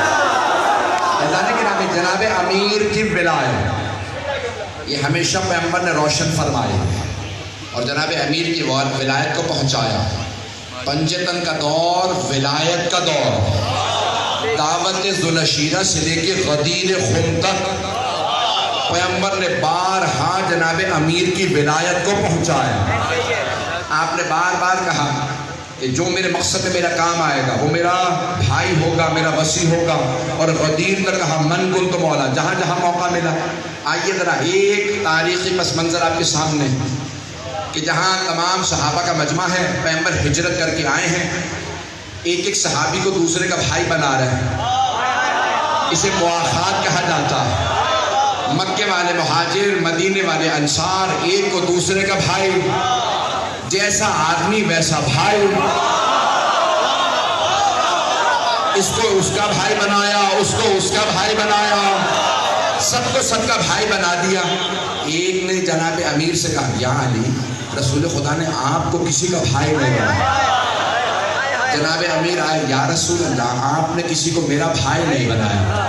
جناب امیر کی ولایت یہ ہمیشہ پیغمبر نے روشن فرمائی اور جناب امیر کی ولایت کو پہنچایا. پنجتن کا دور ولایت کا دور، دعوت ذوالشیرہ سے لے کے غدیر خم تک پیغمبر نے بارہا جناب امیر کی ولایت کو پہنچایا. آپ نے بار بار کہا کہ جو میرے مقصد میں میرا کام آئے گا وہ میرا بھائی ہوگا، میرا وصی ہوگا. اور غدیر نے کہا من کنت مولا، جہاں جہاں موقع ملا. آئیے ذرا ایک تاریخی پس منظر آپ کے سامنے کہ جہاں تمام صحابہ کا مجمع ہے، پیغمبر ہجرت کر کے آئے ہیں، ایک ایک صحابی کو دوسرے کا بھائی بنا رہے ہیں. اسے مواخات کہا جاتا ہے. مکے والے مہاجر، مدینے والے انصار، ایک کو دوسرے کا بھائی، جیسا آدمی ویسا بھائی. اس کو اس کا بھائی بنایا، اس کو اس کا بھائی بنایا، سب کو سب کا بھائی بنا دیا. ایک نے جناب امیر سے کہا یا علی، رسول خدا نے آپ کو کسی کا بھائی نہیں بنایا. جناب امیر آئے، یا رسول اللہ آپ نے کسی کو میرا بھائی نہیں بنایا.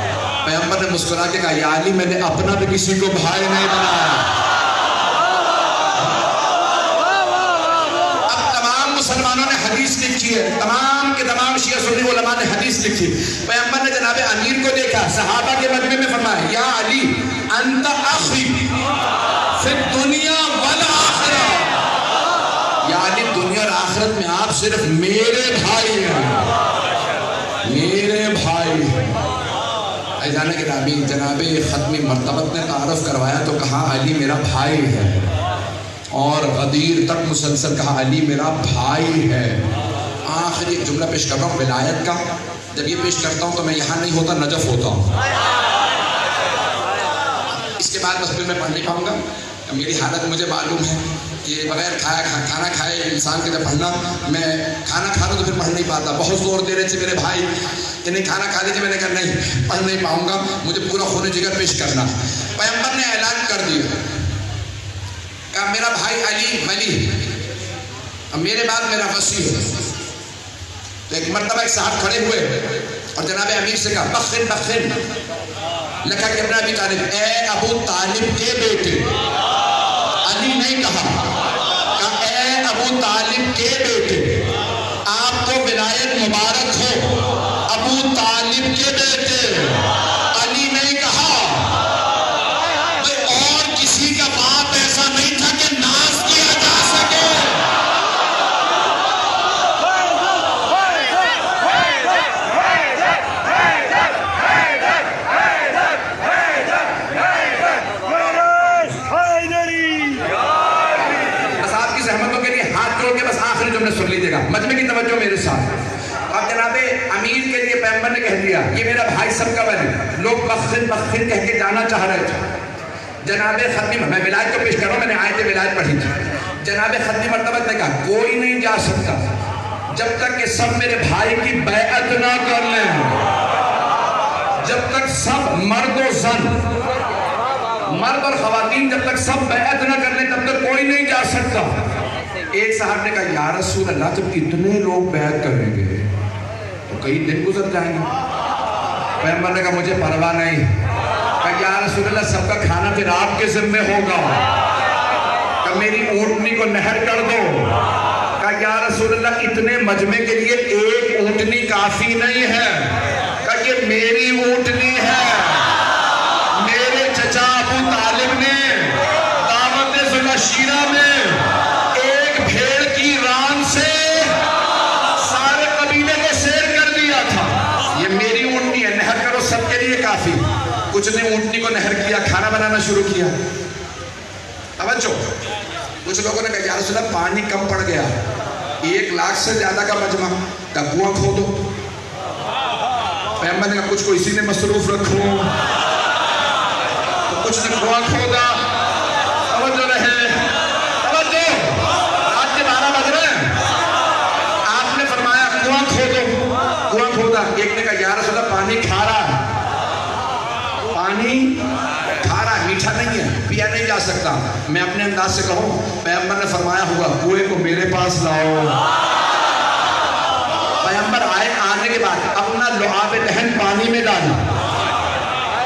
پیغمبر نے مسکرا کے کہا یا علی میں نے اپنا بھی کسی کو بھائی نہیں بنایا. اب تمام مسلمانوں نے حدیث لکھی ہے، تمام کے تمام شیعہ سنی علماء نے حدیث لکھی. پیغمبر نے جناب امیر کو دیکھا، صحابہ کے مجمع میں فرمایا یا علی انت اخی فی الدنیا والآخرہ. یا علی دنیا اور آخرت میں آپ صرف میرے بھائی ہیں، میرے بھائی. ایزان گرامی جناب ختمی مرتبت نے تعارف کروایا تو کہا علی میرا بھائی ہے، اور غدیر تک مسلسل کہا علی میرا بھائی ہے. آخری ایک جملہ پیش کر رہا ہوں ولایت کا. جب یہ پیش کرتا ہوں تو میں یہاں نہیں ہوتا، نجف ہوتا ہوں. اس کے بعد بس پھر میں پڑھ نہیں پاؤں گا. میری حالت مجھے معلوم ہے کہ بغیر کھانا کھائے انسان کے جب پڑھنا، میں کھانا کھا رہا تو پھر پڑھ نہیں پاتا. بہت زور دے رہے تھے میرے بھائی کہ نہیں کھانا کھا لیجیے، میں نے کہا نہیں پڑھ نہیں پاؤں گا، مجھے پورا خون جگر پیش کرنا. پیغمبر نے اعلان کر دیا، کہا میرا بھائی علی ولی، میرے بعد میرا وصی ہے. تو ایک مرتبہ ایک صاحب کھڑے ہوئے اور جناب امیر سے کہا بخن بخن لکھا کہ ابن ابی طالب، اے ابو طالب کے بیٹے. علی نہیں کہا اے ابو طالب کے بیٹے، آپ کو ولایت مبارک ہو، ابو طالب کے بیٹے. علی نہیں کہا اور کسی کا باپ ایسا نہیں تھا کہ ناز کیا جا سکے. سن لیجیے گا، مجمع کی توجہ میرے ساتھ. اب جناب امیر کے لیے پیغمبر نے کہہ دیا یہ میرا بھائی سب کا بھائی. لوگ بخن بخن کہہ کے جانا چاہ رہے تھے. جناب ختمی، میں ولایت کو پیش کر رہا ہوں، میں نے آیت ولایت پڑھی تھی. جناب ختمی مرتبہ نے کہا کوئی نہیں جا سکتا جب تک کہ سب میرے بھائی کی بیعت نہ کر لیں. جب تک سب مرد و زن، مرد اور خواتین جب تک سب بیعت نہ کر لیں تب تک کوئی نہیں جا سکتا. ایک صاحب نے کہا یا رسول اللہ جب اتنے لوگ بیعت کریں گے تو کئی دن گزر جائیں گے. پیغمبر نے کہا مجھے پرواہ نہیں. کہا یا رسول اللہ سب کا کھانا پھر آپ کے ذمہ ہوگا. کہا میری اونٹنی کو نہر کر دو. کہا یا رسول اللہ اتنے مجمع کے لیے ایک اونٹنی کافی نہیں ہے. کہا یہ میری اونٹنی ہے. میرے چچا ابو طالب نے دعوت ذوالشیرہ میں بھیڑ کی ران سے سارے قبیلے کو سیر کر دیا تھا. یہ میری اونٹنی ہے، نہر کرو، سب کے لیے کافی. کچھ نے اونٹنی کو نہر کیا، کھانا بنانا شروع کیا. توجہ، کچھ لوگوں نے کہا یا رسول اللہ پانی کم پڑ گیا، 1 لاکھ سے زیادہ کا مجمع، کا کنواں کھودو. پیغمبر نے کہا کچھ کو اسی میں مصروف رکھو. تو کچھ نے کنواں کھودا. توجہ رہے، کنواں کھودا. ایک نے کہا یا رسول اللہ پانی کھارا ہے، پانی کھارا ہے، میٹھا نہیں ہے، پیا نہیں جا سکتا. میں اپنے انداز سے کہوں، پیغمبر نے فرمایا ہوا کنویں کو میرے پاس لاؤ. پیغمبر آنے کے بعد اپنا لعاب دہن پانی میں ڈالا.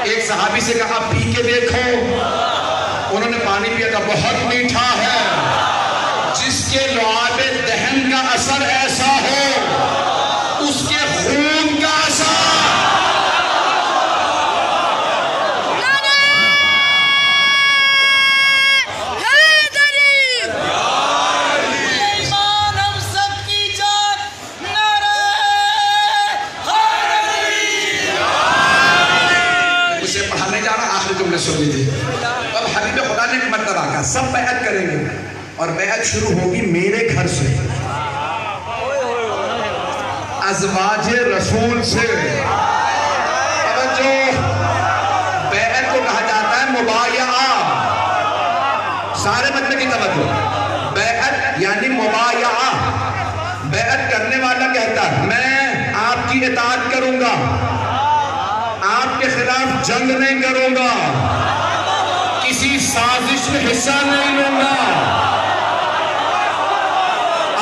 ایک صحابی سے کہا پی کے دیکھو، انہوں نے پانی پیا تھا، بہت میٹھا ہے۔ جس کے لعاب دہن کا اثر ایسا ہو، اس کے خون کا اثر سن لیجیے۔ اب حبیب خدا نے ایک مرتبہ کہا سب بیعت کریں گے اور بیعت شروع ہوگی میرے گھر سے، ازواج رسول سے۔ توجہ، بیعت کو کہا جاتا ہے مبایعہ۔ سارے مطلب کی توجہ، بیعت یعنی مبایعہ۔ بیعت کرنے والا کہتا ہے میں آپ کی اطاعت کروں گا، آپ کے خلاف جنگ نہیں کروں گا، کسی سازش میں حصہ نہیں لوں گا۔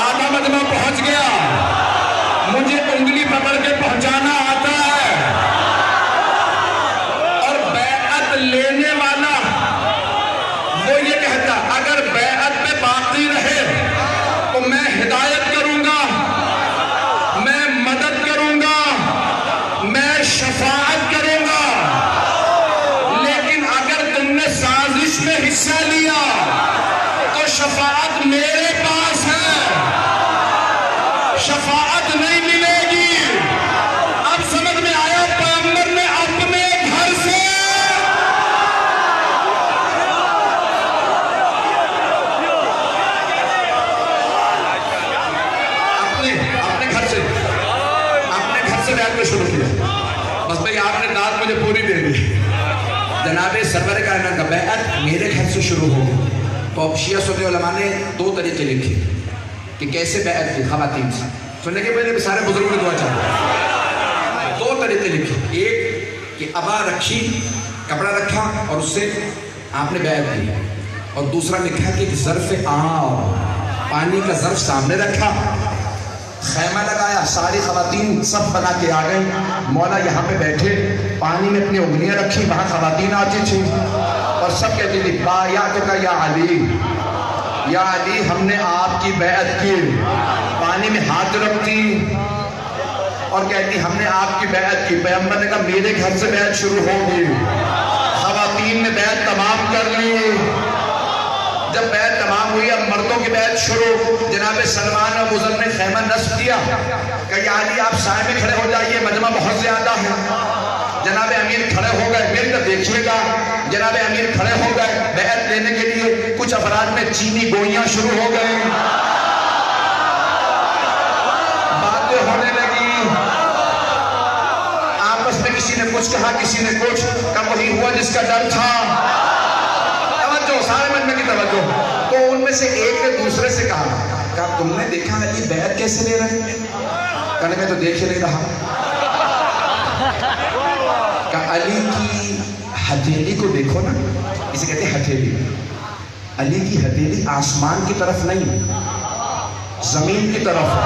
آدھا مجمع پہنچ گیا، مجھے انگلی پکڑ کے پہنچانا آتا ہے، اور بیعت لینے والا وہ یہ کہتا اگر بیعت میں باقی رہے تو میں ہدایت کروں گا، میں مدد کروں گا، میں شفاعت کروں گا۔ لیکن اگر تم نے سازش میں حصہ لیا تو شفاعت میرے پاس ہے، شفاعت نہیں ملے گی۔ اب سمجھ میں آیا پیغمبر نے اپنے گھر سے اپنے گھر سے بیعت کو شروع کیا۔ بس بھئی آپ نے داد مجھے پوری دے دی۔ جناب سرور کائنات کا بیعت میرے گھر سے شروع ہوگی۔ تو اب شیعہ سنی علماء نے دو طریقے لکھے کہ کیسے بیعت کی خواتین سے۔ سننے کے پہلے سارے بزرگوں نے دعا چاہتے، دو طریقے لکھے، ایک کہ ابا رکھی، کپڑا رکھا اور اس سے آپ نے بیعت کی، اور دوسرا لکھا کہ ظرف پانی کا ظرف سامنے رکھا، خیمہ لگایا، ساری خواتین سب بنا کے آ گئیں، مولا یہاں پہ بیٹھے، پانی میں اپنی انگلیاں رکھی، وہاں خواتین آتی تھی اور سب کہتی تھی بایعتک یا علی، یا علی ہم نے آپ کی بیعت کی۔ پانی میں ہاتھ رکھتی اور کہتی ہم نے آپ کی بیعت کی۔ پیغمبر نے کہا میرے گھر سے بیعت شروع ہوگی۔ خواتین نے بیعت تمام کر لی۔ جب بیعت تمام ہوئی اب مردوں کی بیعت شروع۔ جناب سلمان اور بزرگ نے خیمہ نصب کیا کہ یا علی آپ سائے میں کھڑے ہو جائیے، مجمع بہت زیادہ ہے۔ جناب امیر کھڑے ہو گئے، میرے تو دیکھیے گا، جناب امیر کھڑے ہو گئے بیعت لینے کے لیے۔ کچھ افراد میں چینی گوئیاں شروع ہو گئے، باتیں ہونے لگی، آپس میں کسی نے کچھ کہا، کسی نے کچھ کہا، وہی ہوا جس کا ڈر تھا۔ سارے مجمع کی توجہ۔ تو ان میں سے ایک نے دوسرے سے کہا تم نے دیکھا علی بیعت کیسے لے رہے ہیں؟ کہنے میں تو دیکھ ہی نہیں رہا۔ کہا علی کی ہتھیلی کو دیکھو نا، اسے کہتے ہیں ہتھیلی۔ علی کی ہتھیلی آسمان کی طرف نہیں، زمین کی طرف۔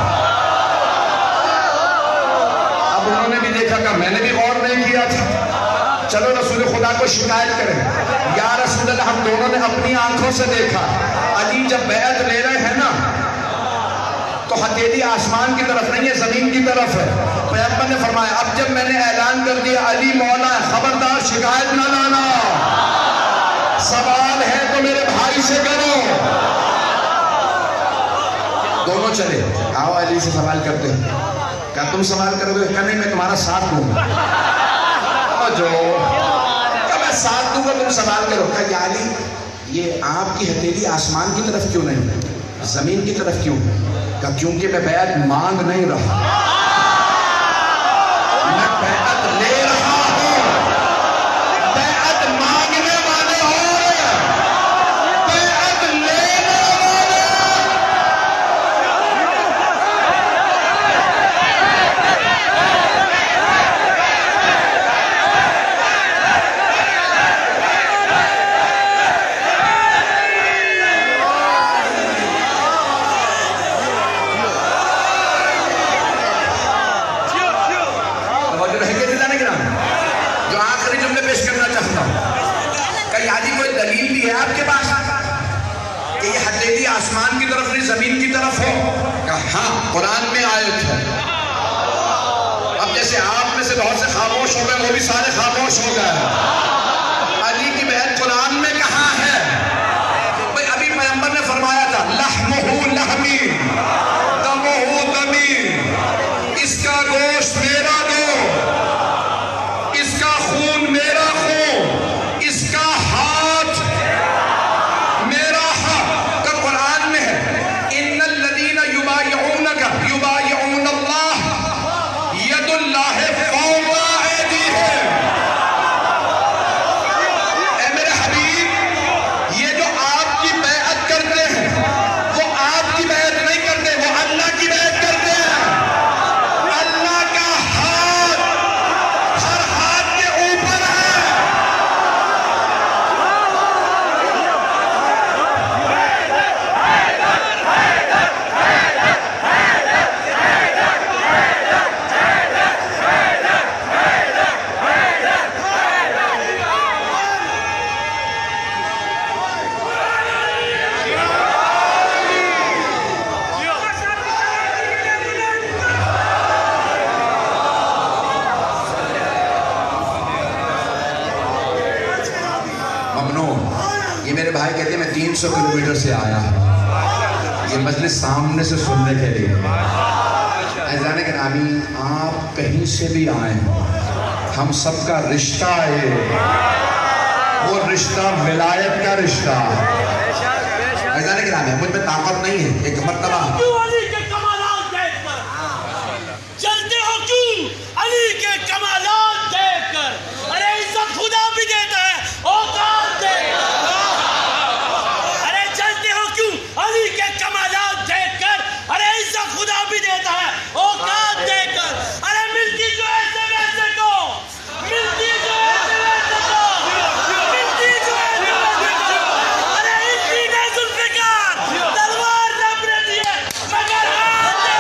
اب انہوں نے بھی دیکھا کہ میں نے بھی غور نہیں کیا تھا، چلو رسول خدا کو شکایت کریں، یا رسول اللہ ہم دونوں نے اپنی آنکھوں سے دیکھا علی جب بیعت لے رہے ہیں نا تو ہتھیلی آسمان کی طرف نہیں ہے، زمین کی طرف ہے۔ پیغمبر نے فرمایا اب جب میں نے اعلان کر دیا علی مولا ہے، خبردار شکایت نہ لانا، سوال ہے تو میرے بھائی سے کرو۔ دونوں چلے، آؤ علی سے سوال کرتے ہیں۔ کہا تم سوال کرو گے؟ کہا نہیں میں تمہارا ساتھ دوں گا۔ جو کہ میں ساتھ دوں گا تم سوال کرو۔ کہ یا علی یہ آپ کی ہتھیلی آسمان کی طرف کیوں نہیں، زمین کی طرف کیوں؟ کہ کیونکہ میں بیعت مانگ نہیں رہا، میں بیعت لے رہا ہوں۔ بیعت مانگنے والے ہو، بیعت لینے والے۔ دلیل بھی ہے آپ کے پاس کہ یہ ہتھیلی آسمان کی طرف نہیں زمین کی طرف ہو؟ کہا ہاں قرآن میں آیت ہے. اب جیسے آپ میں سے بہت سے خاموش ہو گئے وہ بھی سارے خاموش ہو گئے. علی کی بیعت قرآن میں کہاں ہے؟ بھئی ابھی پیغمبر نے فرمایا تھا لحمہ لحمی دمہ دمی، اس کا گوشت میرا دو، اس کا خون میرا خون، اس کا ہاتھ میرا ہاتھ. تو قرآن میں ہے ان الذین یبایعونک یبایعون اللہ ید اللہ فوق ایدیہم. اے میرے حبیب، یہ جو آپ کی بیعت کرتے ہیں وہ آپ کی بیعت نہیں کرتے، وہ اللہ کی بیعت کرتے ہیں. اللہ کا ہاتھ ہر ہاتھ کے اوپر ہے. ممنون. یہ میرے بھائی کہتے ہیں میں 300 کلومیٹر سے آیا ہوں یہ مجلس سامنے سے سننے کے لیے. عزیزان گرامی، آپ کہیں سے بھی آئیں، ہم سب کا رشتہ ہے وہ رشتہ ولایت کا رشتہ. عزیزان گرامی، مجھ میں طاقت نہیں ہے. ایک مرتبہ کیوں علی کے کمالات دیکھ کر چلتے ہو؟ کیوں علی کے کمالات دیکھ کر؟ ارے عزت خدا بھی دیتا ہے، اوقات دے کر. ارے چلتے ہو کیوں علی کے کمالات دیکھ کر؟ ارے عزت خدا بھی دیتا ہے، اوقات دے کر. ارے ملتی جو ایسے ویسے کو، ملتی جو ایسے ویسے کو، ملتی جو ایسے ویسے کو. ارے اتنی نے ذوالفقار تلوار رب نے دیے مگر ہاتھ دے.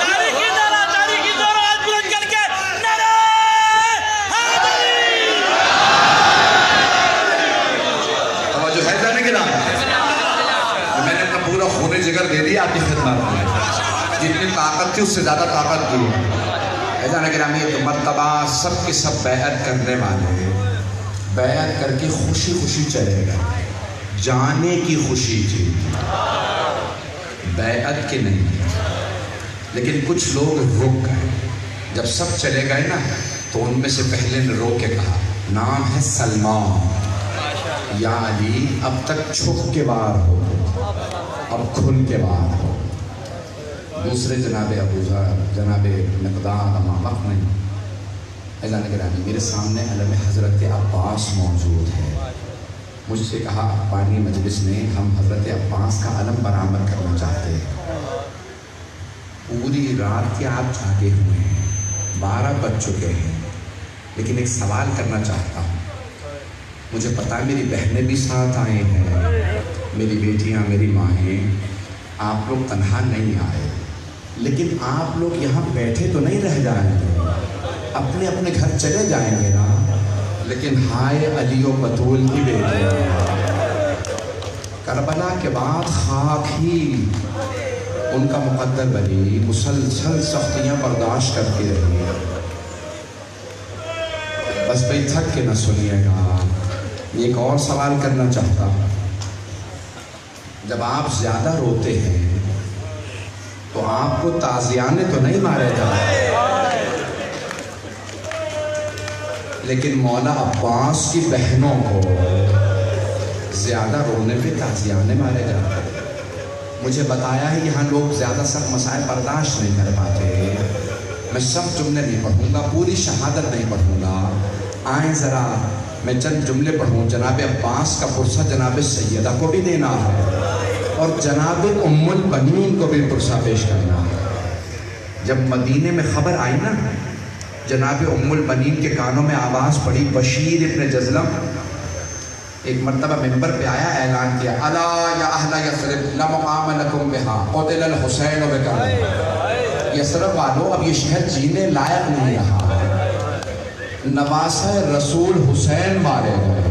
تاریخی دورہ ہاتھ بلند کر کے نعرہ حیدری. توجہ ہے جانے کے نام. میں نے اپنا پورا خون جگر دے دیا آپ کی خدمت میں. جتنی طاقت تھی اس سے زیادہ طاقت دی. جانے کے نام ایک مرتبہ سب کے سب بیعت کرنے والے بیعت کر کے خوشی خوشی چلے گئے. جانے کی خوشی تھی، بیعت کے نہیں. لیکن کچھ لوگ رک گئے. جب سب چلے گئے نا تو ان میں سے پہلے نے رو کے کہا نام ہے سلمان. یا علی اب تک چھپ کے باہر ہو، اب کھل کے باہر ہو. دوسرے جناب ابو ذر، جناب مقداد امامت نہیں. اعزان گرامی، میرے سامنے علم حضرت عباس موجود ہے. مجھ سے کہا پانی مجلس میں ہم حضرت عباس کا علم برآمد کرنا چاہتے ہیں. پوری رات کے آپ جاگے ہوئے ہیں، 12 بج چکے ہیں، لیکن ایک سوال کرنا چاہتا ہوں. مجھے پتا ہے میری بہنیں بھی ساتھ آئے ہیں، میری بیٹیاں، میری مائیں. آپ لوگ تنہا نہیں آئے، لیکن آپ لوگ یہاں بیٹھے تو نہیں رہ جائیں گے، اپنے اپنے گھر چلے جائیں گے نا. لیکن ہائے علی و بطول کی بیٹی، کربلا کے بعد خاک ہی ان کا مقدر بنی، مسلسل سختیاں برداشت کرتی رہی. بس بھئی تھک کے نہ سنیے گا. ایک اور سوال کرنا چاہتا ہوں. جب آپ زیادہ روتے ہیں تو آپ کو تازیانے تو نہیں مارے جاتے، لیکن مولا عباس کی بہنوں کو زیادہ رونے پہ تازیانے مارے جاتے. مجھے بتایا ہے یہاں لوگ زیادہ سخت مسائل برداشت نہیں کر پاتے. میں سب جملے نہیں پڑھوں گا، پوری شہادت نہیں پڑھوں گا. آئیں ذرا میں چند جملے پڑھوں. جناب عباس کا پرسہ جناب سیدہ کو بھی دینا ہے اور جناب ام البنین کو بھی پرسہ پیش کرنا ہے. جب مدینے میں خبر آئی نا، جناب ام البنین کے کانوں میں آواز پڑی. بشیر ابن جزلم ایک مرتبہ ممبر پہ آیا، اعلان کیا الا یا اہل یثرب لا مقام لکم بہا قتل الحسین بکم. یثرب والو اب یہ شہر جینے لائق نہیں رہا. نواسہ رسول حسین مارے گئے.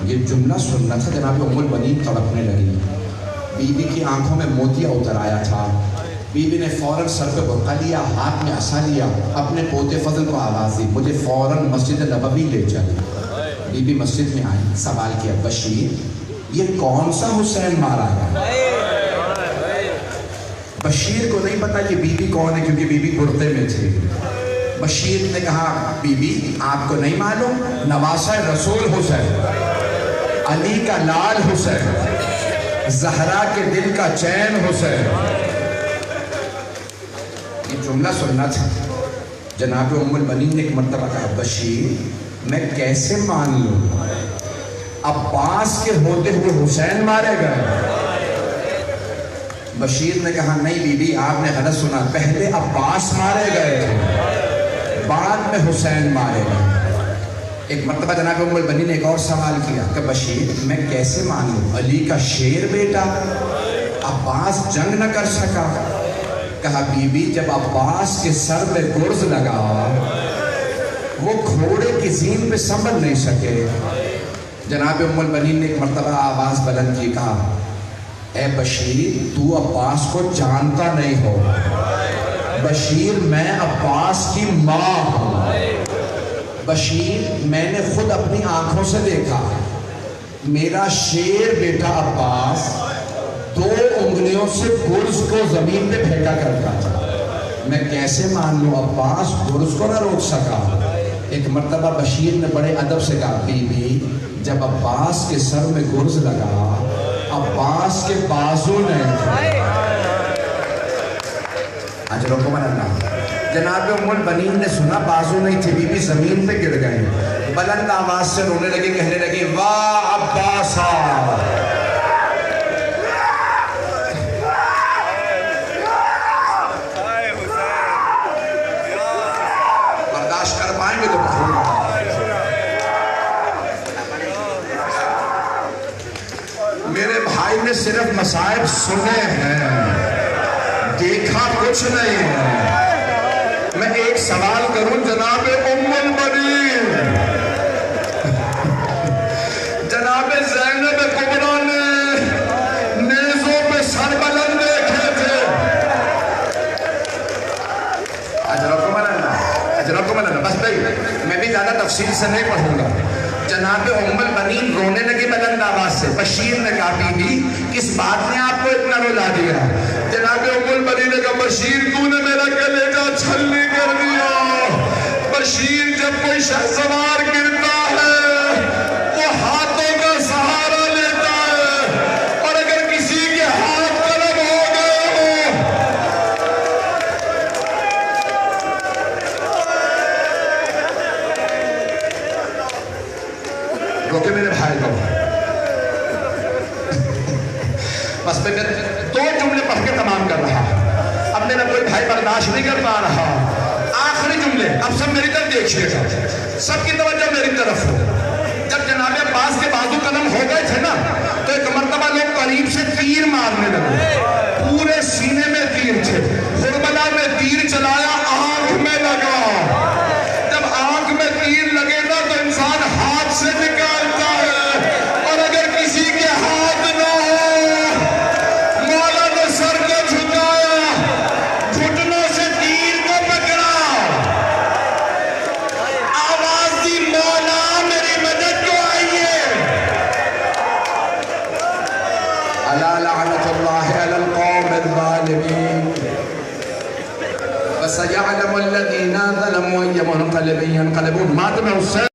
یہ جملہ سننا تھا جناب ام البنین تڑپنے لگی. بی بی کی آنکھوں میں موتیا اتر آیا تھا. بی بی نے فوراً سر پہ برقع لیا, ہاتھ میں عصا لیا, اپنے پوتے فضل کو آواز دی, مجھے فوراً مسجد نبوی لے چل. بی بی مسجد میں آئی, سوال کیا, بشیر یہ کون سا حسین مارا ہے؟ بشیر کو نہیں پتا کہ بی بی کون ہے کیونکہ بی بی برقعے میں تھی. بشیر نے کہا, بی بی آپ کو نہیں معلوم, نواسہ رسول حسین, علی کا لال حسین, زہرا کے دل کا چین حسین. یہ جملہ سننا تھا. جناب ام البنین نے ایک مرتبہ کہا, بشیر میں کیسے مان لوں, عباس کے ہوتے ہوئے حسین مارے گئے. بشیر نے کہا, نہیں بی بی آپ نے غلط سنا, پہلے عباس مارے گئے تھے, بعد میں حسین مارے گئے. ایک مرتبہ جناب ام البنین نے ایک اور سوال کیا کہ بشیر میں کیسے مان لوں, علی کا شیر بیٹا, عباس جنگ نہ کر سکا. کہا, بی بی جب عباس کے سر پہ گرز لگا وہ گھوڑے کی زین پہ سنبھل نہیں سکے. جناب ام البنین نے ایک مرتبہ آواز بلند کی, کہا, اے بشیر تو عباس کو جانتا نہیں ہو, بشیر میں عباس کی ماں ہوں. بشیر میں نے خود اپنی آنکھوں سے دیکھا, میرا شیر بیٹا عباس 2 انگلیوں سے گرز کو زمین پہ پھینکا کرتا تھا. میں کیسے مان لوں, عباس گرز کو نہ روک سکا. ایک مرتبہ بشیر نے بڑے ادب سے کہا, بی بی جب عباس کے سر میں گرز لگا عباس کے بازو نے, اجرکم اللہ. جناب ام البنین نے سنا بازو نہیں تھی, بی بی زمین پہ گر گئے, بلند آواز سے رونے لگے, کہنے لگے, واہ عباسا, برداشت کر پائیں گے تو بخور. میرے بھائی نے صرف مصائب سنے ہیں, دیکھا کچھ نہیں ہے. میں ایک سوال کروں جناب ام البنین, جناب زینب کبریٰ نے نیزوں پہ سر بلند دیکھے تھے. اجرکم اللہ, اجرکم اللہ. بس بھائی میں بھی زیادہ تفصیل سے نہیں پڑھوں گا. جناب ام البنین رونے لگے بلند آواز سے. بشیر نے کہا, بی بی کس بات نے آپ کو اتنا رلا دیا؟ جناب ام البنین نے کہا, بشیر تو نے میرا کلیجہ چھلنی کر دیا. بشیر جب کوئی شہسوار گرتا ہے وہ ہاتھوں کا سہارا لیتا ہے, اور اگر کسی کے ہاتھ قلم ہو گئے ہو, روکے میرے بھائی کو. بس میں 2 جملے پڑھ کے تمام کر رہا. اب میرا کوئی بھائی برداشت نہیں کر پا رہا. آخری جملے, اب سب میری طرف دیکھئے گا, سب کی توجہ میری طرف ہو. جب جناب عباس کے بازو قلم ہو گئے تھے نا, تو ایک مرتبہ لوگ قریب سے تیر مارنے لگے. پورے سینے میں تیر تھے. کربلا میں تیر چلایا, آنکھ میں لگا. جب آنکھ میں تیر لگے گا تو انسان ہاتھ سے نکالتا ہے, اور اگر کسی کے ہاتھ نہ ہو, مولا نے سر کو جھکایا, گھٹنوں سے تیر کو پکڑا, آواز دی, مولا میری مدد کو آئیے. الا لعنت اللہ علی القوم الظالمین, وسيعلم الذين ظلموا أي منقلب ينقلبون. مات میں حسین